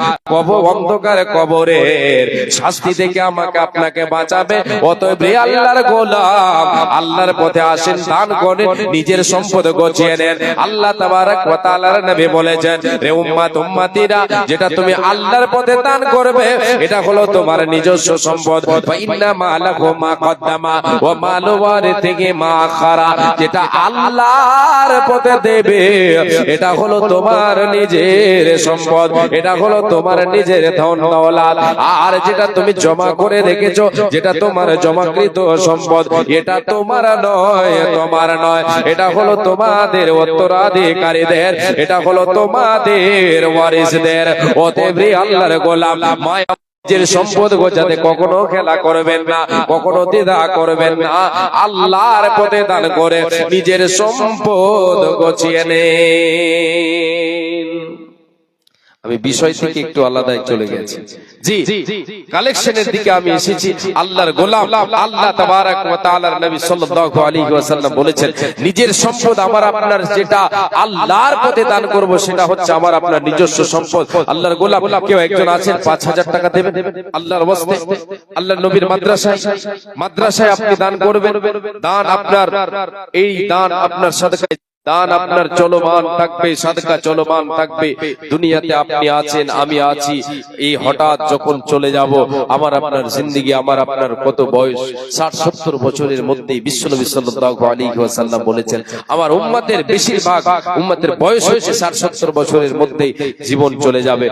অন্ধকার কবরের শাস্তি থেকে আমাকে আপনাকে বাঁচাবে। অতএব রে আল্লাহর গোলাম, আল্লাহর পথে আসেন, দান করেন, নিজের সম্পদ গছিয়ে নেন। আল্লাহ তাবারক ওয়া তাআলার নবী বলেছেন, রে উম্মত উম্মতিরা, যেটা তুমি আল্লাহর পথে দান করবে এটা হলো তোমার নিজস্ব সম্পদ। ওয়া ইন্না মা লাহু মা কদ্দামা ওয়া মালু ওয়ারিথিহি মা আখারা, যেটা আল্লাহর পথে দেবে এটা হলো তোমার নিজের সম্পদ, এটা হলো তোমার নিজের ধন দৌলত। আর যেটা তুমি জমা করে রেখেছো, যেটা তোমার জমাকৃত সম্পদ, এটা তোমার নয়, তোমার নয়, এটা হলো তোমাদের উত্তরাধিকারীদের, এটা হলো তোমাদের ওয়ারিসদের। অতএব আল্লাহর গোলাম, মায়া নিজের সম্পদ গোছাতে কখনো খেলা করবেন না, কখনো দ্বিধা করবেন না। আল্লাহর পথে দান করে নিজের সম্পদ গোছিয়ে নেন। আমি বিষয় থেকে একটু আলাদায় চলে গেছি। জি, কালেকশনের দিকে আমি এসেছি। আল্লাহর গোলাম, আল্লাহ তাবারক ওয়া তাআলার নবী সাল্লাল্লাহু আলাইহি ওয়াসাল্লাম বলেছেন, নিজের সম্পদ আমার আপনার যেটা আল্লাহর পথে দান করব সেটা হচ্ছে আমার আপনার নিজস্ব সম্পদ। আল্লাহর গোলাম, কেউ একজন আছেন 5000 টাকা দেবেন আল্লাহর ওয়াস্তে, আল্লাহর নবীর মাদ্রাসায় আপনি দান করবেন। দান আপনার, এই দান আপনার সাদকা, দান আপনার চলমান থাকবে, সাদকা চলমান থাকবে। দুনিয়াতে আপনি আছেন, আমি আছি, এই হঠাৎ যখন চলে যাব, আমার আপনার জিন্দেগি, আমার আপনার কত বয়স, 60-70 বছরের মধ্যেই বিশ্বনবী সাল্লাল্লাহু আলাইহি ওয়াসাল্লাম বলেছেন, আমার উম্মতের বেশিরভাগ উম্মতের বয়স হয়েছে 60-70 বছরের মধ্যেই জীবন চলে যাবে।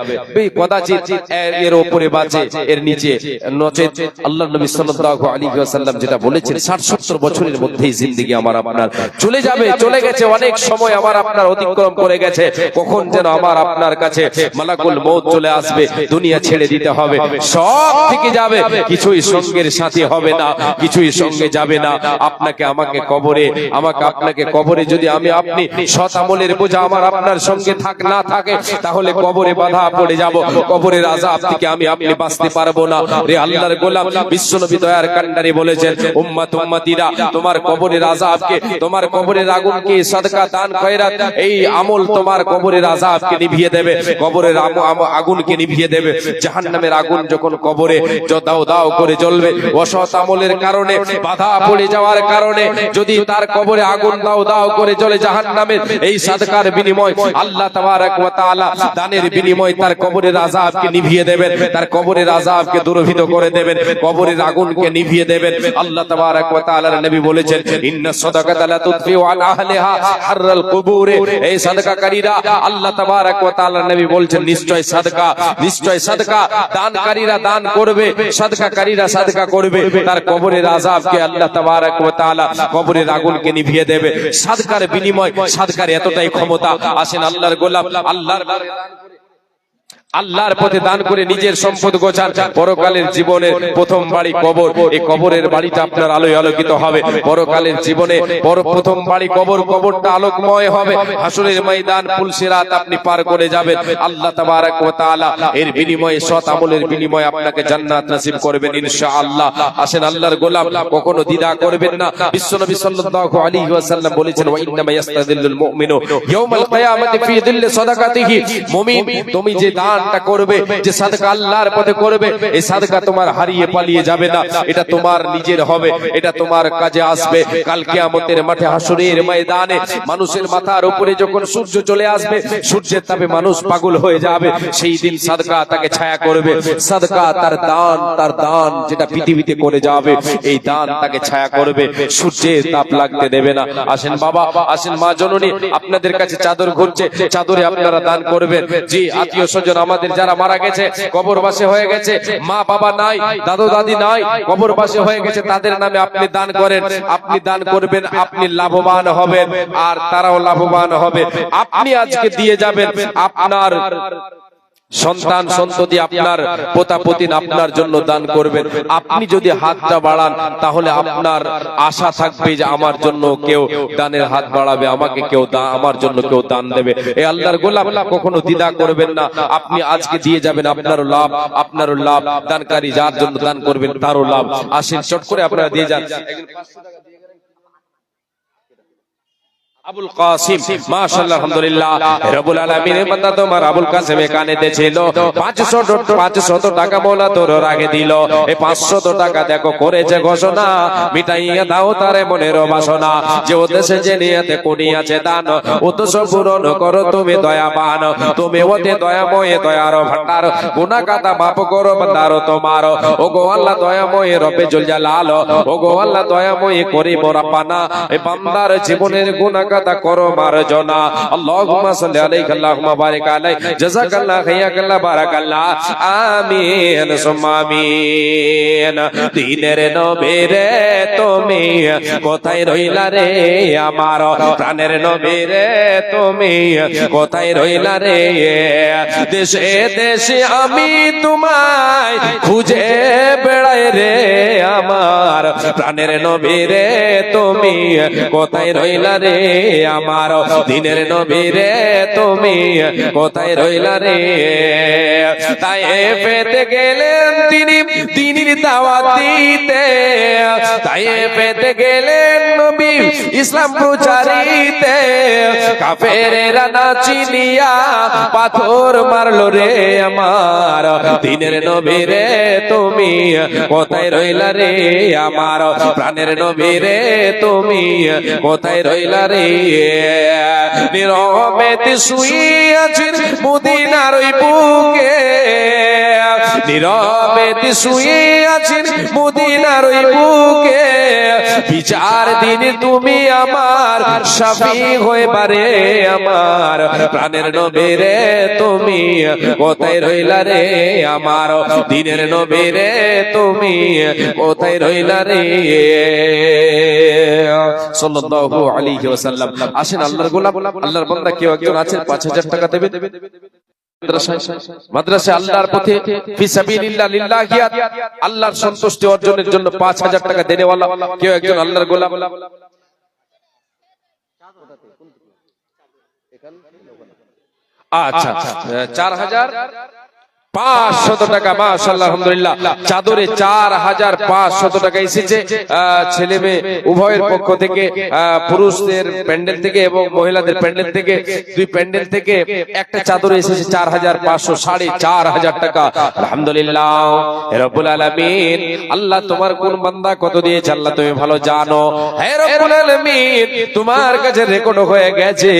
কদাচিৎ এর উপরে বাঁচে, এর নিচে নচেত। আল্লাহর নবী সাল্লাল্লাহু আলাইহি ওয়াসাল্লাম যেটা বলেছেন, 60-70 বছরের মধ্যেই জিন্দেগি আমার আপনার চলে যাবে, চলে গেছে। অনেক সময় আমার আপনার অতিক্রম করে গেছে, কখন যেন আমার আপনার কাছে মালাকুল মউত চলে আসবে, দুনিয়া ছেড়ে দিতে হবে, সব থেকে যাবে, কিছুই সঙ্গের সাথী হবে না, কিছুই সঙ্গে যাবে না। আপনাকে আমাকে কবরে, আমাকে আপনাকে কবরে যদি আমি আপনি সৎ আমলের বোঝা আমার আপনার সঙ্গে না থাকে, তাহলে কবরে বাধা পড়ে যাব, কবরের আযাব থেকে আমি আপনি বাঁচতে পারবো না। রে আল্লাহর গোলাম, বিশ্বনবী দয়ার কান্ডারি বলেছেন, উম্মত উম্মতিরা, তোমার কবরের আযাবকে, তোমার কবরের আগুনকে সাদকা দান খয়রাত, এই আমল তোমার কবরের আযাবকে নিভিয়ে দেবে, কবরের আগুনকে নিভিয়ে দেবে। জাহান্নামের আগুন যখন কবরে দাও দাও করে জ্বলবে, অসৎ আমলের কারণে বাধা পড়ে যাওয়ার কারণে যদি তার কবরে আগুন দাও দাও করে জ্বলে জাহান্নামের, এই সাদকার বিনিময় আল্লাহ তাবারক ওয়া তাআলা দানের বিনিময় তার কবরের আযাবকে নিভিয়ে দেবেন, তার কবরের আযাবকে দূরীভূত করে দেবেন, কবরের আগুনকে নিভিয়ে দেবেন। আল্লাহ তাবারক ওয়া তাআলার নবী বলেছেন, ইন্না সাদাকাতা লা তুতফিউ আন আহলিহা হাররাল কুবুরে, এই সাদকাকারীরা, আল্লাহ তাবারক ওয়া তাআলার নবী বলছেন, নিশ্চয় সাদকা, নিশ্চয় সাদকা দানকারীরা দান করবে, সাদকাকারীরা সাদকা করবে, তার কবরের আযাবকে আল্লাহ তাবারক ওয়া তাআলা কবরের আগুনকে নিভিয়ে দেবে। সাদকার বিনিময়, সাদকার এতটাই ক্ষমতা। আসেন আল্লাহর গোলাম, আল্লাহর পথে দান করে নিজের সম্পদ গোছান, পরকালের জীবনের প্রথম বাড়ি কবর, এই কবরের বাড়িটা আপনার আলোয় আলোকিত হবে। পরকালের জীবনে প্রথম বাড়ি কবর, কবরটা আলোকময় হবে, হাসরের ময়দান পুলসিরাত আপনি পার করে যাবেন। আল্লাহ তাবারক ওয়া তাআলা এর বিনিময়ে, সৎ আমলের বিনিময়ে আপনাকে জান্নাত নসিব করবেন ইনশাআল্লাহ। আসেন আল্লাহর গোলাম, কখনো দ্বিধা করবেন না। বিশ্বনবী সাল্লাল্লাহু আলাইহি ওয়াসাল্লাম বলেছেন, ওয়া ইন্নামা ইয়াস্তাদিল্লুল মুমিনু ইয়াওমাল কিয়ামাতি ফি দিল্লি সাদাকাতিহি, মুমিন তুমি যে দান করবে, যে সাদকা আল্লাহর পথে করবে, এই সাদকা তোমার হারিয়ে পালিয়ে যাবে না, এটা তোমার নিজের হবে, এটা তোমার কাজে আসবে। কাল কিয়ামতের মাঠে, হাসরের ময়দানে মানুষের মাথার উপরে যখন সূর্য চলে আসবে, সূর্যের তাপে মানুষ পাগল হয়ে যাবে, সেই দিন সাদকা তাকে ছায়া করবে। সাদকা তার দান যেটা পৃথিবীতে করে যাবে, এই দান তাকে ছায়া করবে, সূর্যের তাপ লাগতে দেবে না। আসেন বাবা, আসেন মা জননী, আপনাদের কাছে চাদর ঘুরছে, চাদরে আপনারা দান করবেন। যে আত্মীয় স্বজন আমাদের যারা মারা গেছে, কবরবাসী হয়ে গেছে, মা বাবা নাই, দাদু দাদি নাই, কবরবাসী হয়ে গেছে, তাদের নামে আপনি দান করেন, আপনি দান করবেন, আপনি লাভবান হবেন আর তারাও লাভবান হবে। আপনি আজকে দিয়ে যাবেন, আপনার সন্তান সন্ততি, আপনার পোতা পতিন আপনার জন্য দান করবেন। আপনি যদি হাতটা বাড়ান, তাহলে আপনার আশা থাকবে যে আমার জন্য কেউ দানের হাত বাড়াবে, আমাকে কেউ আমার জন্য কেউ দান দেবে। এই আল্লাহর গোলাম, কখনো দ্বিধা করবেন না, আপনি আজকে দিয়ে যাবেন, আপনারও লাভ, আপনারও লাভ, দানকারী যার জন্য দান করবেন তারও লাভ। আসেন চট করে আপনারা দিয়ে যান। আবুল কাসিম, মাশাআল্লাহ, আলহামদুলিল্লাহ, রব্বুল আলামিনের বান্দা তোমার আবুল কাসিম কানেতে ছিল 500 টাকা মওলা তোর রাগে দিল। এই 500 টাকা দেখো করেছে ঘোষণা, মিটাইয়া দাও তারে মনের বাসনা, যে উদ্দেশ্যে যে নিয়তে করিয়াছে দান, উদ্দেশ্য পূরণ করো তুমি দয়াবান, তুমি ওতে দয়াময় দয়ার ভান্ডার, গুনাহ কাটা মাফ করো বান্দার তোমার। ওগো আল্লাহ দয়াময় রব্বে জুল জালাল, ওগো আল্লাহ দয়াময় করিম রাব্বানা, এই বান্দার জীবনের গুনাহ কাটা করো মার্জনা। আল্লাহুম্মা সাল্লি আলাইহি আল্লাহুম্মা বারিক আলাইহি, জাযাকাল্লাহ খাইয়াকাল্লাহ বারাকাল্লাহ, আমিন সুম্মা আমিন। দিনের নবী রে তুমি কোথায় রইলা রে আমার, প্রাণের নবী রে তুমি কোথায় রইলা রে, দেশে দেশে আমি তোমায় খুঁজে বেড়াই রে আমার, প্রাণের নবী রে তুমি কোথায় রইলা রে আমার, দিনের নবী রে তুমি কোথায় রইলা রে। তাই পেতে গেলেন তিনি দিনের দাওয়াত দিতে, তাই পেতে গেলেন নবী ইসলাম প্রচারিতে, কাফেরেরা না চিনিয়া পাথর মারলো রে আমার, দিনের নবী রে তুমি কোথায় রইলা রে আমার, প্রাণের নবী রে তুমি কোথায় রইলা রে। নীরবেতে শুইয়াছেন মদিনার ওই বুকে, নীরবে কাবাতে শুয়ে আছেন মদিনার ওই বুকে, বিচার দিনে তুমি আমার শাফি হয়ে পারে আমার প্রাণের নবী রে, তুমি কোথায় রইলা রে আমার দিনের নবী রে, তুমি কোথায় রইলা রে সাল্লাল্লাহু আলাইহি ওয়াসাল্লাম। আসেন আল্লাহর গোলাম, আল্লাহর বান্দা কেউ একজন আছেন 5000 টাকা দেবে মাদ্রাসায় আল্লাহর পথে ফি সাবিলিল্লাহ লিল্লাহিয়াত আল্লাহর সন্তুষ্টি অর্জনের জন্য 5000 টাকা দেনেওয়ালা কেউ একজন আল্লাহর গোলাম। আচ্ছা 4500 টাকা মাশাআল্লাহ আলহামদুলিল্লাহ। চাদরে 4500 টাকা এসেছে ছেলে মেয়ে উভয়ের পক্ষ থেকে, পুরুষদের প্যান্ডেল থেকে এবং মহিলাদের প্যান্ডেল থেকে, দুই প্যান্ডেল থেকে একটা চাদরে এসেছে 4500, 4500 টাকা আলহামদুলিল্লাহ রব্বুল আলামিন। আল্লাহ তোমার কোন বান্দা কত দিয়েছে আল্লাহ তুমি ভালো জানো। হে রব্বুল আলামিন তোমার কাছে রেকর্ড হয়ে গেছে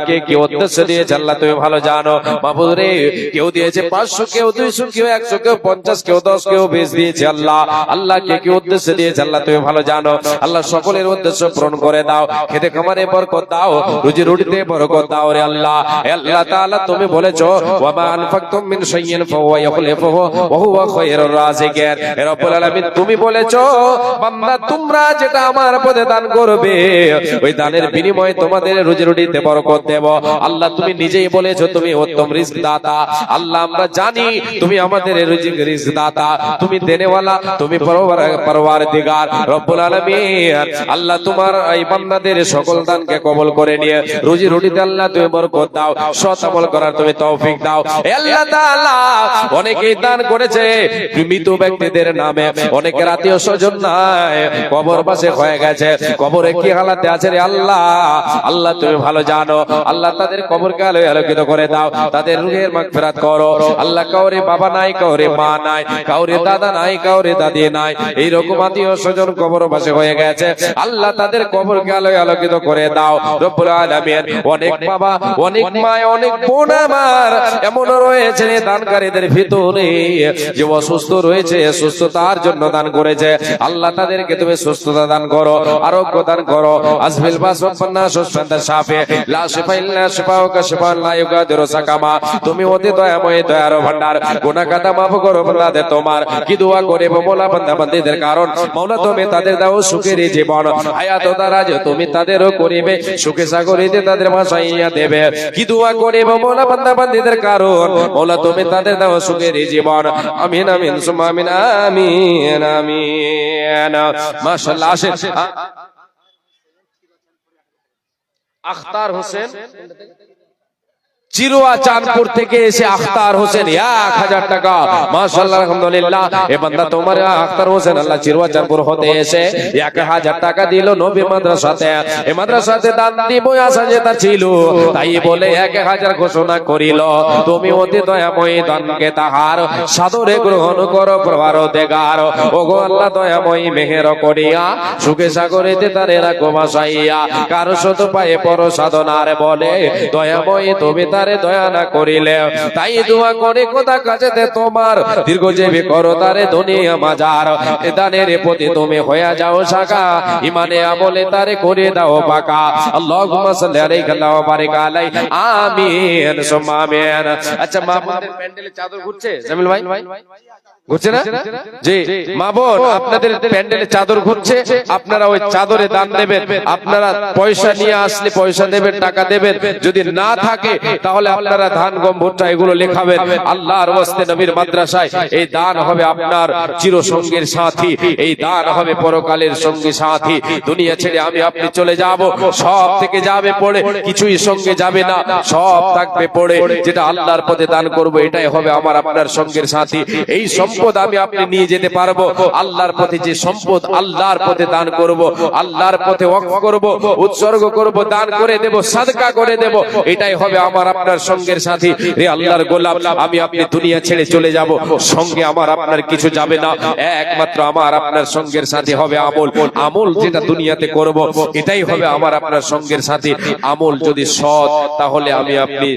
কে কি উদ্দেশ্য দিয়েছে আল্লাহ তুমি ভালো জানো। মাহবুব রে কেউ দিয়েছে 500, কেউ 200, কেউ 100, কেউ 50, কেউ 10, কেউ 20 দিয়েছে আল্লাহ। আল্লাহ কে কি উদ্দেশ্য দিয়েছে আল্লাহ তুমি ভালো জানো। আল্লাহ সকলের উদ্দেশ্য পূরণ করে দাও, খেতে খামারে বরকত দাও, রুজি রুটিতে বরকত দাও রে আল্লাহ। হে আল্লাহ তাআলা তুমি বলেছো ওয়া মা আনফাকতুম মিন শাইইন ফাহুয়া ইখলিফুহু ওয়া হুয়া খায়রুর রাযিকিন। হে রব্বুল আলামিন তুমি বলেছো বান্দা তোমরা যেটা আমার পথে দান করবে ওই দানের বিনিময়ে তোমাদের রুজি রুটিতে বরকত দেব। আল্লাহ তুমি নিজেই বলেছো তুমি উত্তম রিজক দাতা। আল্লাহ আমরা জানি তুমি আমাদের রিজক দাতা, তুমি দেনেওয়ালা, তুমি পরওয়ারদিগার রব্বুল আলামিন। আল্লাহ তোমার এই বান্দাদের সকল দানকে কবুল করে নিয়ে রুজি রুটিতে আল্লাহ তুমি বরকত দাও, সৎ আমল করার তুমি তৌফিক দাও। হে আল্লাহ তাআলা অনেকেই দান করেছে মৃত ব্যক্তিদের নামে, অনেকের আত্মীয় স্বজন নাই, কবর পাশে হয়ে গেছে, কবরে কি হালাতে আছে রে আল্লাহ। আল্লাহ তুমি ভালো জানো। আল্লাহ তাদের কবরকে আলোকিত করে দাও, তাদের রূহের মাগফিরাত করো। আল্লাহ কাউরে বাবা নাই, কাউরে মা নাই, কাউরে দাদা নাই, কাউরে দাদি নাই, এইরকম আত্মীয় স্বজন কবর পাশে হয়ে গেছে, আল্লাহ তাদের কবরকে আলোকিত করে দাও রব্বুল আলামিন। অনেক বাবা, অনেক মা, অনেক বোন আমার এমন রয়েছে দানকারীদের ভিতরে যে অসুস্থ রয়েছে, সুস্থতার জন্য দান করেছে, আল্লাহ তাদেরকে তুমি সুস্থতা দান করো, আরোগ্য দান করো। আসবিল বাস রব্বানা সুসফান্দা শাফি লা শিফা ইল্লা শিফাউকা শিফান লা ইউগাদিরু সাকামা। তুমি অতি দয়াময়, দয়ার ভান্ডার, গুনাহ কাটা মাফ করো বান্দাদের তোমার কি দোয়া করে মোলা বান্দা বান্দীদের কারণ মাওলা তুমি তাদের দাও সুখের জীবন, হায়াত ও দারাজ তুমি তাদেরও করিবে সুখে সাগরিতে তাদের ভাসাইয়া দেবে। কি দোয়া করে মোলা বান্দা বান্দীদের কারণ মাওলা তুমি তাদের দাও সুখের জীবন। আমিন আমিন সুম্মা আমিন আমিন আমিন। মাশাআল্লাহ। আসেন আখতার হোসেন চিরুয়া চাঁদপুর থেকে এসে আখতার হোসেন 1000 টাকা মাশাআল্লাহ আলহামদুলিল্লাহ। এ বান্দা তোমার আখতার হোসেন আল্লাহ চিরুয়া চাঁদপুর হতে এসে 1000 টাকা দিল নবী মাদ্রাসাতে। এই মাদ্রাসাতে দান দিব আশা যেটা ছিল, তাই বলে 1000 ঘোষণা করিল। তুমি অতি দয়াময় দানকে তাহার সাদরে গ্রহণ করো পরওয়ারদিগার। ওগো আল্লাহ দয়াময় মেহের করিয়া সুখে সাগরেতে তারে রাখো ভাসাইয়া। কারো শত পায়ে পর সাধনার বলে দয়াময় তুমি তারে দয়া না করিলে, তাই দোয়া করে কোথা কাছেতে তোমার দীর্ঘজীবী করো তারে দুনিয়া মাজার। এ দানের প্রতি তুমি হয়ে যাও শাখা, ইমানে আমলে তারে করে দাও পাকা। আল্লাহুম্মা সাল্লি আলাইহি ওয়া বারিক আলাইহি আমিন সুম্মা আমিন। আচ্ছা মা বোনদের প্যান্ডেলে চাদর ঘুরছে জামিল ভাই? ঘুরছে না? জি মা বোন আপনাদের প্যান্ডেলে চাদর ঘুরছে, আপনারা ওই চাদরে দান দেবেন। আপনারা পয়সা নিয়ে আসলে পয়সা দেবেন, টাকা দেবেন। যদি না থাকে তাহলে আপনারা ধান গম ভুট্টা এগুলো লেখাবেন। আল্লাহর ওয়াস্তে নবীর মাদ্রাসায় এই দান হবে আপনার চিরসঙ্গীর সাথী, এই দান হবে পরকালের সঙ্গী সাথী। দুনিয়া ছেড়ে আমি আপনি চলে যাব, সব থেকে যাবে পড়ে, কিছুই সঙ্গে যাবে না, সব থাকবে পড়ে। যেটা আল্লাহর পথে দান করব এটাই হবে আমার আপনার সঙ্গীর সাথী। এই সম্পদ আমি আপনি নিয়ে যেতে পারবো। আল্লাহর পথে যে সম্পদ আল্লাহর পথে দান করব, আল্লাহর পথে ওয়াকফ করব, উৎসর্গ করব, দান করে দেব, সাদকা করে দেব, এটাই হবে আমার আপনার সঙ্গের সাথী। রে আল্লাহর গোলাম, আমি আপনি দুনিয়া ছেড়ে চলে যাব, সঙ্গে আমার আপনার কিছু যাবে না, একমাত্র আমার আপনার সঙ্গের সাথী হবে আমল। আমল যেটা দুনিয়াতে করব এটাই হবে আমার আপনার সঙ্গের সাথী। আমল যদি সৎ তাহলে আমি আপনি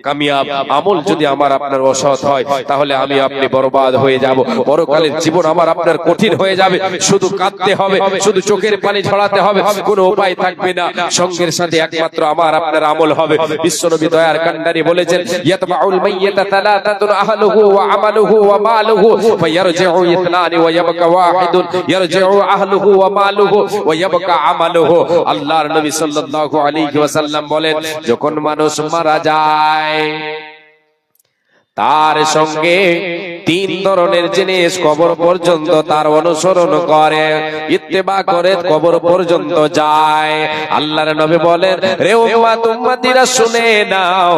কামিয়াব, আমল যদি আমার আপনার অসৎ হয় তাহলে আমি আপনি বরবাদ হয়ে যাব। পরকালের জীবন আমার আপনার কঠিন হয়ে যাবে, শুধু কাঁদতে হবে, শুধু চোখের পানি ঝরাতে হবে, কোনো উপায় থাকবে না। সঙ্গের সাথে একমাত্র আমার আপনার আমল হবে। বিশ্বনবী দয়ার কান্ডারি বলেছেন, ইয়াতবাউল মাইয়্যিতা তালাতাতুন আহলুহু ওয়া আমালুহু ওয়া মালুহু ফায়ারজিউ ইসনানি ওয়া ইয়াবকা ওয়াহিদুন ইয়ারজিউ আহলুহু ওয়া মালুহু ওয়া ইয়াবকা আমালুহু। আল্লাহর নবী সাল্লাল্লাহু আলাইহি ওয়াসাল্লাম বলেন, যখন মানুষ মারা যায় তার সঙ্গে তিন ধরনের জিনিস কবর পর্যন্ত তার অনুসরণ করে, ইত্তেবা করে, কবর পর্যন্ত যায়। আল্লাহর নবী বলেন, রে উম্মত উম্মতিরা শুনে নাও,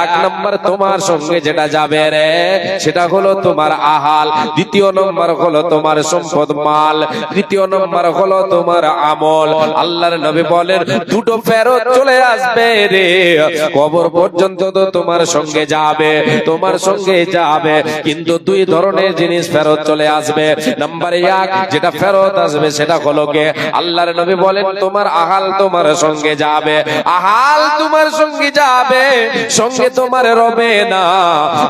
এক নম্বর তোমার সঙ্গে যেটা যাবে রে সেটা হলো তোমার আহাল, দ্বিতীয় নম্বর হলো তোমার সম্পদ মাল, তৃতীয় নম্বর হলো তোমার আমল। আল্লাহর নবী বলেন, দুটো ফেরত চলে আসবে রে, কবর পর্যন্ত তো তোমার সঙ্গে যাবে, তোমার সঙ্গে যাবে, কিন্তু দুই ধরনের জিনিস ফেরত চলে আসবে। নাম্বার এক, যেটা ফেরত আসবে সেটা হলো কে, আল্লাহর নবী বলেন, তোমার আহাল তোমার সঙ্গে যাবে, আহাল তোমার সঙ্গে যাবে, সঙ্গে তোমার রবে না।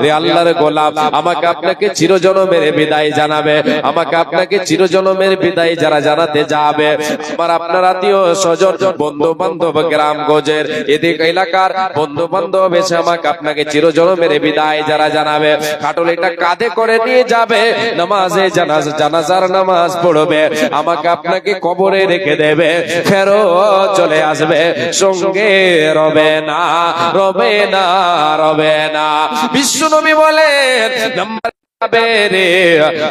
রে আল্লাহর গোলাম, আমাকে আপনাকে চিরজনমের বিদায় জানাবে, আমাকে আপনাকে চিরজনমের বিদায় যারা জানাতে যাবে, আমার আপনার আত্মীয় স্বজন, বন্ধু বান্ধব, গ্রাম গঞ্জের এদিক এলাকার বন্ধু বান্ধব এসে আমাকে আপনাকে চিরজনমের বিদায় যারা জানাবে, খাটুলিটা কাঁধে করে নিয়ে যাবে, নামাজে জানাজার নামাজ পড়বে, আমাকে আপনাকে কবরে রেখে দেবে, ফেরত চলে আসবে, সঙ্গে রবে না, রবে না, রবে না। বিশ্বনবী বলেন, নাম্বার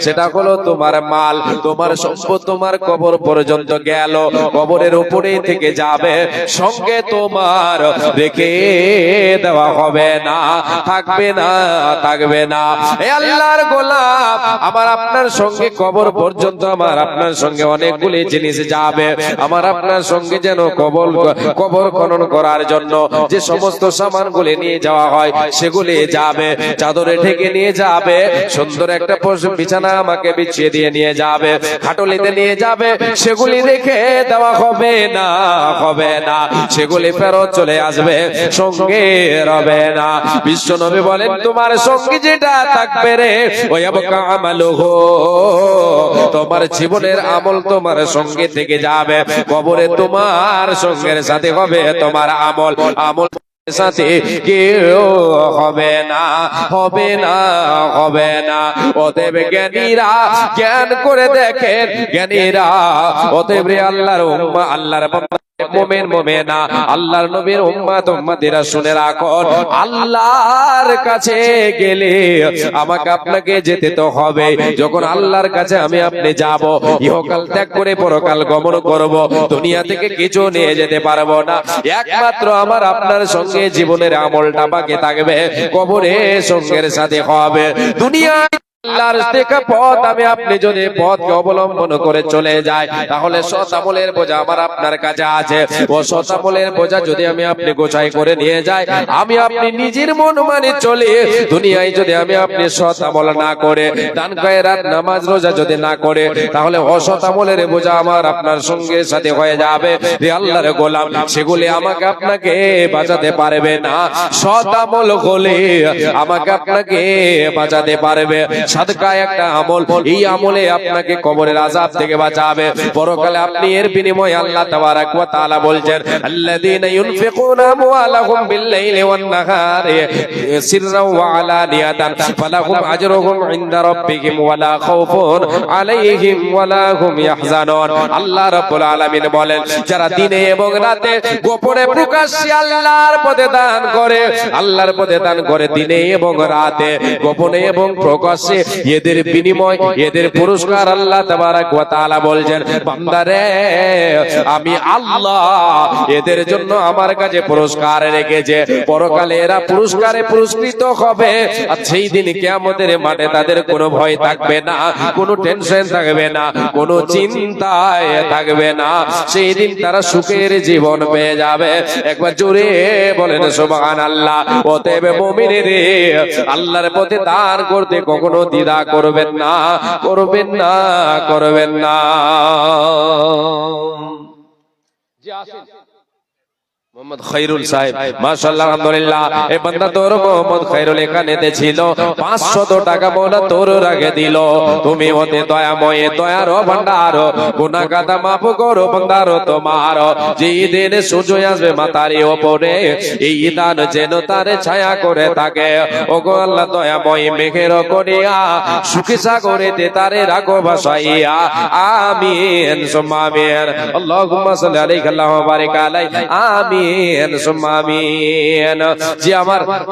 সেটা হলো তোমার মাল, তোমার সম্পদ, তোমার কবর পর্যন্ত গেল, কবরের উপরেই থেকে যাবে, সঙ্গে তোমার রেখে দেওয়া হবে না, থাকবে না, থাকবে না। এ আল্লাহর গোলাম, আমার আপনার সঙ্গে কবর পর্যন্ত আমার আপনার সঙ্গে অনেকগুলি জিনিস যাবে। আমার আপনার সঙ্গে যেন কবর খনন করার জন্য যে সমস্ত সামানগুলি নিয়ে যাওয়া হয় সেগুলি যাবে, চাদরে ঢেকে নিয়ে যাবে, সুন্দর একটা বিছানা আমাকে বিছিয়ে দিয়ে নিয়ে যাবে, খাটুলিতে নিয়ে যাবে, সেগুলি রেখে দেওয়া হবে না, হবে না, সেগুলি ফেরত চলে আসবে, সঙ্গে রবে না। বিশ্বনবী বলেন, তোমার সঙ্গে যেটা থাকবে রে ওয়া ইয়াবকা আমালুহু, তোমার জীবনের আমল তোমার সঙ্গে থেকে যাবে, কবরে তোমার সঙ্গের সাথে হবে তোমার আমল, আমল সাথে কেউ হবে না, হবে না, হবে না। অতএব জ্ঞানীরা জ্ঞান করে দেখেন, জ্ঞানীরা, অতএব আল্লাহর উম্মাহ, আল্লাহর মুমিন মুমিনা, আল্লাহর নবীর উম্মত উম্মতিরা শুনে রাখো, আল্লাহর কাছে গেলে আমাকে আপনাকে যেতে তো হবে। যখন আল্লাহর কাছে আমি আপনি যাব, ইহকাল ত্যাগ করে পরকাল গমন করব, দুনিয়া থেকে কিছু নিয়ে যেতে পারবো না, একমাত্র আমার আপনার সঙ্গে জীবনের আমলটা বাকি থাকবে, কবরে সঙ্গের সাথে হবে। দুনিয়ায় আল্লাহর দেখা পথ আমি আপনি যদি পথকে অবলম্বন করে চলে যাই, তাহলে সৎ আমলের বোঝা আমার আপনার কাছে আছে। ও সৎ আমলের বোঝা যদি আমি আপনি গোছাই করে নিয়ে যাই, আমি আপনি নিজের মন মানে চলে, দুনিয়ায় যদি আমি আপনি সৎ আমল না করে, দান খয়রাত নামাজ রোজা যদি না করে, তাহলে অসৎ আমলের বোঝা আমার আপনার সঙ্গে সাথে হয়ে যাবে। রে আল্লাহর গোলাম, সেগুলি আমাকে আপনাকে বাঁচাতে পারবে না, সৎ আমল হলে আমাকে আপনাকে বাঁচাতে পারবে। সাদকা একটা আমল, এই আমলে আপনাকে কবরের আযাব থেকে বাঁচাবে, পরকালে আপনি এর বিনিময়ে আল্লাহ তাবারাক ওয়া তাআলা বলছেন, আল্লাযীনা ইউনফিকুনা আমওয়ালাহুম বিল-লাইলি ওয়ান-নাহারি সিররাও ওয়া আলানিয়াতান ফালাহুম আজরুহুম ইনদা রাব্বিহিম ওয়া লা খাউফুন আলাইহিম ওয়া লা হুম ইয়াহজানুন। আল্লাহ রাব্বুল আলামিন বলেন, যারা দিনে এবং রাতে গোপনে প্রকাশ্যে আল্লাহর পথে দান করে, আল্লাহর পথে দান করে, দিনে এবং রাতে গোপনে এবং প্রকাশ্যে এদের বিনিময়, এদের পুরস্কার আল্লাহ তাবারক ওয়া তাআলা বলছেন, বান্দারে আমি আল্লাহ এদের জন্য আমার কাছে পুরস্কার রেখেছে। পরকালে এরা পুরস্কারে পুরস্কৃত হবে। আর সেই দিন কিয়ামতের মাঠে তাদের কোনো ভয় থাকবে না, কোনো টেনশন থাকবে না, কোনো চিন্তায় থাকবে না। সেই দিন তারা সুখের জীবন পেয়ে যাবে। একবার জোরে বলেন সুবহানাল্লাহ। অতএব মুমিনেরা আল্লাহর পথে দান করতে কখনো দ্বিধা করবেন না, করবেন না, করবেন না। মোহাম্মদ খৈরুল সাহেব, মাশাআল্লাহ, আলহামদুলিল্লাহ। এই বান্দা তোর মোহাম্মদ খৈরুল এখানে ছিল, 500 টাকা মোনা তোর রাগে দিল। তুমি ওতে দয়াময়, দয়ার ভান্ডার, গুনাহ গাদা মাফ করো বান্দার তোমার। যেই দিন সূর্য আসবে মাথার উপরে, এই দান যেন তার ছায়া করে থাকে। ওগো আল্লাহ দয়াময়, মেঘের করিয়া সুখী সাগরেতে তারে রাখো ভাসাইয়া। আমিন সুম্মা আমিন। আল্লাহুম্মা সাল্লি আলাইহি ওয়া বারিক আলাইহি। আমিন সুম্মা আমিন। যে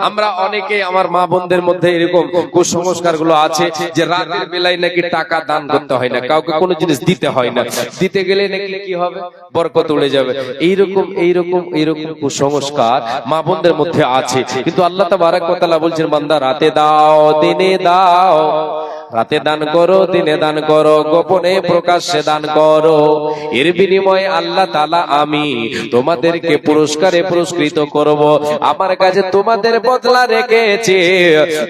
আমরা অনেকে আমার মা বোনদের মধ্যে এরকম কুসংস্কার গুলো আছে যে রাতের বেলায় নাকি টাকা দান করতে হয় না, কাউকে কোনো জিনিস দিতে হয় না, দিতে গেলে নাকি কি হবে, বরকত উড়ে যাবে। এইরকম কুসংস্কার মা বোনদের মধ্যে আছে। কিন্তু আল্লাহ তাবারক ওয়া তাআলা বলছেন, বান্দা রাতে দাও, দিনে দাও, রাতে দান করো, দিনে দান করো, গোপনে প্রকাশ্যে দান করো। এর বিনিময়ে আল্লাহ তাআলা আমি তোমাদেরকে পুরস্কারে পুরস্কৃত করব। আমার কাছে তোমাদের বদলা রেখেছি,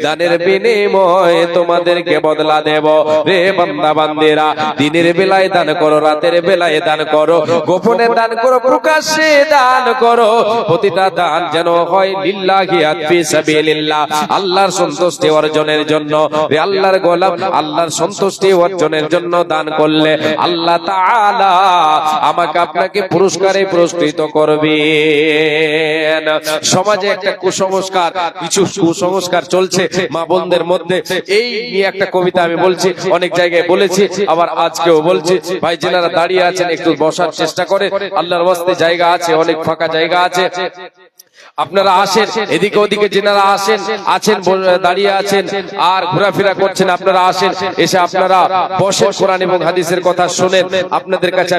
দানের বিনিময়ে তোমাদেরকে বদলা দেব। রে বান্দা বান্দিরা, দিনের বেলায় দান করো, রাতের বেলায় দান করো, গোপনে দান করো, প্রকাশ্যে দান করো। প্রতিটা দান যেন হয় লিল্লাহি ফি সাবিলিল্লাহ, আল্লাহর সন্তুষ্টি অর্জনের জন্য। রে আল্লাহর গোলাম, আল্লাহর সন্তুষ্টি অর্জনের জন্য দান করলে আল্লাহ তাআলা আমাকে আপনাকে পুরস্কারে পুরস্কৃত করবেন। সমাজে একটা কুসংস্কার, কিছু কুসংস্কার চলছে মা বোনদের মধ্যে। এই নিয়ে একটা কবিতা আমি বলছি, অনেক জায়গায় বলেছি, আবার আজকেও বলছি। ভাই যেনারা দাঁড়িয়ে আছেন একটু বসার চেষ্টা করে, আল্লাহর ওয়াস্তে জায়গা আছে, অনেক ফাঁকা জায়গা আছে, আপনারা আসেন। এদিকে ওদিকে যেনারা আছেন দাঁড়িয়ে আছেন আর ঘোরাফেরা করছেন, আপনারা আসেন, এসে আপনারা বসেন, কোরআন এবং হাদিসের কথা শুনেন। আপনাদের কাছে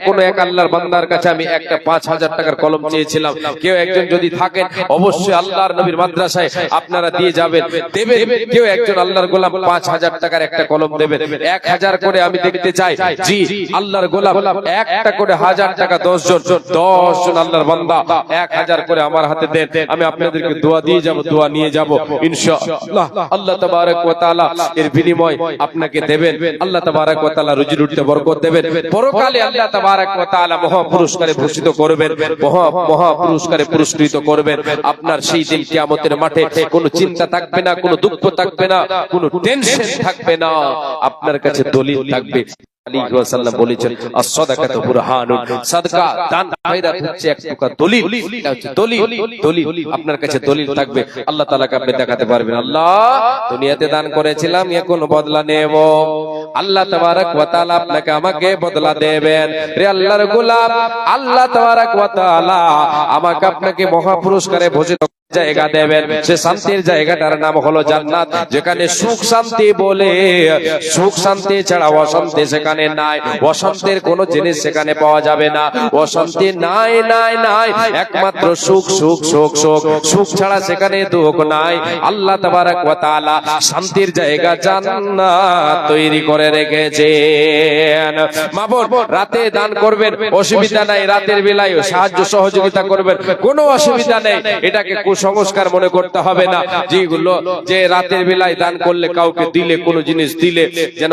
কোন এক আল্লাহর বান্দার কাছে আমি একটা 5000 টাকার কলম চেয়েছিলাম। কেউ একজন যদি থাকেন অবশ্যই আল্লাহর নবীর মাদ্রাসায় আপনারা দিয়ে যাবেন, দেবেন। কেউ একজন আল্লাহর গোলাম 5000 টাকার একটা কলম দেবেন। 1000 করে আমি দেখতে চাই। জি, আল্লাহর গোলাম একটা করে 1000 টাকা, 10 জন আল্লাহর বান্দা 1000 করে আমার হাতে দেন। আমি আপনাদেরকে দোয়া দিয়ে যাব, দোয়া নিয়ে যাব ইনশাআল্লাহ। আল্লাহ তাবারক ওয়া তাআলা এর বিনিময় আপনাকে দেবেন। আল্লাহ তাবারক ওয়া তাআলা রুজি রুটিতে বরকত দেবেন। পরকালে আল্লাহ তাবারক ওয়া তাআলা মহা পুরস্কারে ভূষিত করবেন, মহা পুরস্কারে পুরস্কৃত করবেন। আপনার সেই দিন কিয়ামতের মাঠে কোনো চিন্তা থাকবে না, কোনো দুঃখ থাকবে না, কোনো টেনশন থাকবে না। আপনার কাছে দলিল থাকবে। আলাইহি ওয়াসাল্লাম বলেছেন, as-সাদাকাতু বুরহানুন, সাদকা দান খয়রাত হচ্ছে এক প্রকার দলিল। এটা হচ্ছে দলিল। আপনার কাছে দলিল থাকবে, আল্লাহ তাআলাকে আপনি দেখাতে পারবেন, আল্লাহ দুনিয়াতে দান করেছিলাম, এখন বদলা নেব। আল্লাহ তাবারক ওয়া তাআলা আপনাকে আমাকে বদলা দেবেন। রে আল্লাহর গোলাম, আল্লাহ তাবারক ওয়া তাআলা আমাকে আপনাকে মহা পুরস্কারে ভূষিত জায়গা দেবেন। সে শান্তির জায়গাটার নাম হলো জান্নাত, যেখানে সুখ শান্তি বলে, সুখ শান্তি ছাড়া অশান্তি সেখানে নাই। অশান্তির কোন জিনিস সেখানে পাওয়া যাবে না। অশান্তি নাই, একমাত্র সুখ, সুখ ছাড়া সেখানে দুঃখ নাই। আল্লাহ তাবারক ওয়া তাআলা শান্তির জায়গা জান্নাত তৈরি করে রেখেছেন। মা বোন, রাতে দান করবেন, অসুবিধা নাই। রাতের বেলায় সাহায্য সহযোগিতা করবেন, কোনো অসুবিধা নেই। এটাকে সংস্কার মনে করতে হবে না। যেগুলো যে রাতের বেলায় দান করলে, কাউকে দিলে, কোনো জিনিস দিলে যেন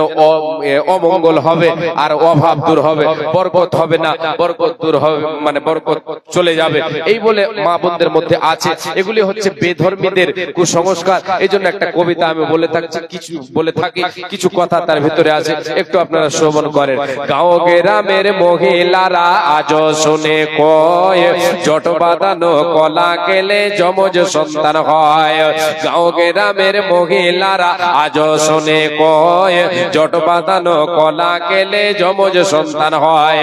অমঙ্গল হবে আর অভাব দূর হবে, বরকত হবে না, বরকত দূর হবে, মানে বরকত চলে যাবে, এই বলে মা বোনদের মধ্যে আছে। এগুলি হচ্ছে বেধর্মীদের কুসংস্কার। এই জন্য একটা কবিতা আমি বলে থাকি, কিছু কথা তার ভিতরে আছে, একটু আপনারা শ্রবণ করেন। গাঁও গ্রামের মহিলারা আজ শুনে কয়, জট বাঁধানো কলা গেলে জম যমজ সন্তান হয়। গাঁও গ্রামের মহিলারা আজও শোনে কয় জট বাঁধানো কলা গেলে যমজ সন্তান হয়।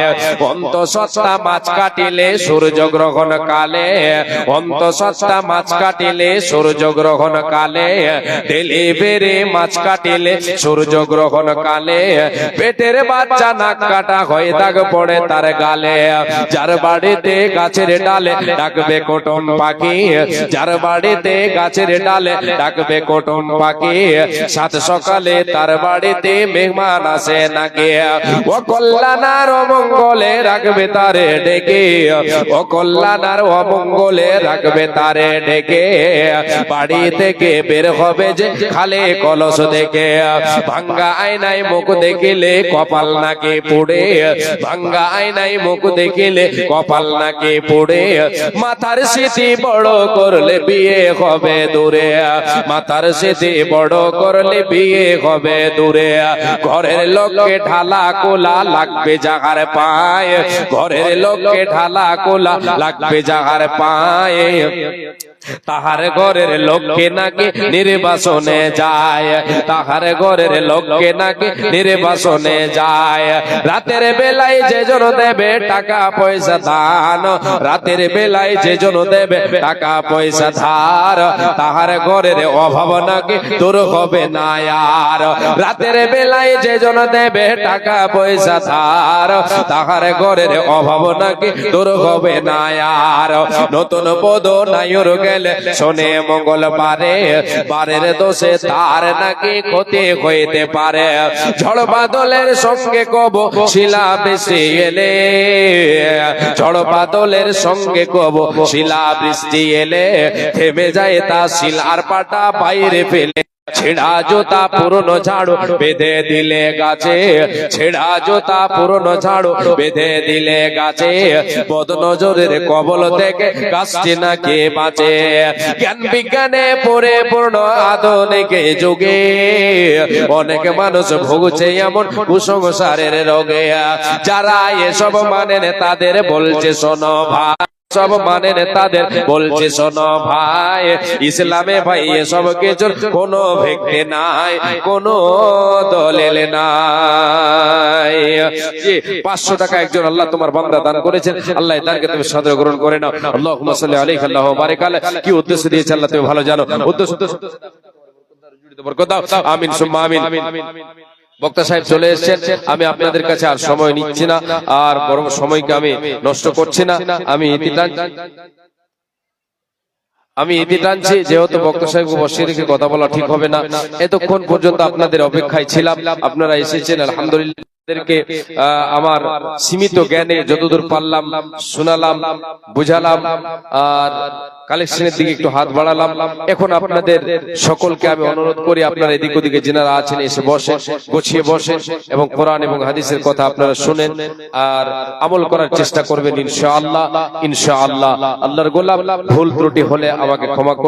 অন্তঃসত্ত্বা মাছ কাটিলে সূর্য গ্রহণ কালে, অন্তঃসত্ত্বা মাছ কাটিলে সূর্য গ্রহণ কালে, ডেলিভারি মাছ কাটিলে সূর্য গ্রহণ কালে, পেটের বাচ্চা নাক কাটা হয়ে দাগ পড়ে তার গালে। যার বাড়িতে গাছের ডালে ডাকবে কুটুম পাখি, যার বাড়িতে গাছের ডালে ডাকবে কুটুম পাখি, সাত সকালে তার বাড়িতে মেহমান আসে নাকি। ও কল্যাণার অমঙ্গলে রাখবে তারে ডেকে, ও কল্যাণার অমঙ্গলে রাখবে তারে ডেকে। বাড়ি থেকে বের হবে যে খালে কলস দেখে, ভাঙ্গা আয়নায় মুখ দেখিলে কপাল নাকি পুড়ে, ভাঙ্গা আয়নায় মুখ দেখিলে কপাল নাকি পুড়ে। মাথার স্মৃতি বড় করলে বিয়ে হবে দূরে, মাথার স্মৃতি বড় করলে বিয়ে হবে দূরে। ঘরের লোককে ঢালা কোলা লাগবে যাহার পায়, ঘরের লোককে ঢালা কোলা লাগবে যাহার পায়। তাহার ঘরের লোককে নাকি নির্বাসনে যায়, তাহার ঘরের লোককে নাকি নির্বাসনে যায়। রাতের বেলায় যে জন দেবে টাকা পয়সা দান, রাতের বেলায় যে জন দেবে টাকা পয়সা ধার, তাহার ঘরের অভাব নাকি দূর হবে না আর। রাতের বেলায় যে জন দেবে টাকা পয়সা ধার, তাহার ঘরের অভাব নাকি দূর হবে না আর। নতুন বধূ নাইর গেলে শোনে মঙ্গলবারে, বারের দোষে তার নাকি ক্ষতি হইতে পারে। ঝড় বাদলের সঙ্গে কব শিলা বৃষ্টি এলে, ঝড় বাদলের সঙ্গে কব শিলা বৃষ্টি এলে, থেমে যায় তা শিলার পাটা বাইরে ফেলে। ছেঁড়া জোতা পুরনো ঝাড়ু বেঁধে দিলে গাছে, ছেঁড়া জোতা পুরনো ঝাড়ু বেঁধে দিলে গাছে। বদনজরের কবল থেকে গাছটি নাকি বাঁচে। জ্ঞান বিজ্ঞানে পরিপূর্ণ আধুনিক যুগে অনেক মানুষ ভুগছে এমন কুসংস্কারের রোগে। যারা এসব মানেন তাদের বলছে শোনো ভাই, সব মানেন তাদের বলছে শোনো ভাই, ইসলামে ভাই এসব কিছুর কোনো ভিত্তি নাই, কোনো দলিল নাই। 500 টাকা একজন আল্লাহ তোমার বান্দা দান করেছেন, আল্লাহ দানকে তুমি সাদরে গ্রহণ করে নাও। আল্লাহুম্মা সাল্লি আলাইহি আল্লাহু বারিক আলাইহি। কি উদ্দেশ্য দিয়েছে আল্লাহ তুমি ভালো জানো, উদ্দেশ্য বরকত দাও। আমিন সুম্মা আমিন। বক্তা সাহেব চলে এসেছেন, আমি আপনাদের কাছে আর সময় নিচ্ছি না, আর বরং সময়কে আমি নষ্ট করছি না। আমি ইতি টানছি, যেহেতু বক্তা সাহেবকে বসিয়ে রেখে কথা বলা ঠিক হবে না। এতক্ষণ পর্যন্ত আপনাদের অপেক্ষায় ছিলাম, আপনারা এসেছেন, আলহামদুলিল্লাহ। আমার সীমিত জ্ঞানে যতদূর পারলাম শোনালাম, বুঝালাম, আর কালেকশনের দিকে একটু হাত বাড়ালাম। এখন আপনাদের সকলকে আমি অনুরোধ করি, আপনারা এদিক ওদিকে যারা আছেন এসে বসেন, গুছিয়ে বসেন এবং কোরআন এবং হাদিসের কথা আপনারা শুনেন আর আমল করার চেষ্টা করবেন ইনশাআল্লাহ। ইনশাআল্লাহ। আল্লাহর গোলাম, ভুল ত্রুটি হলে আমাকে ক্ষমা করবেন।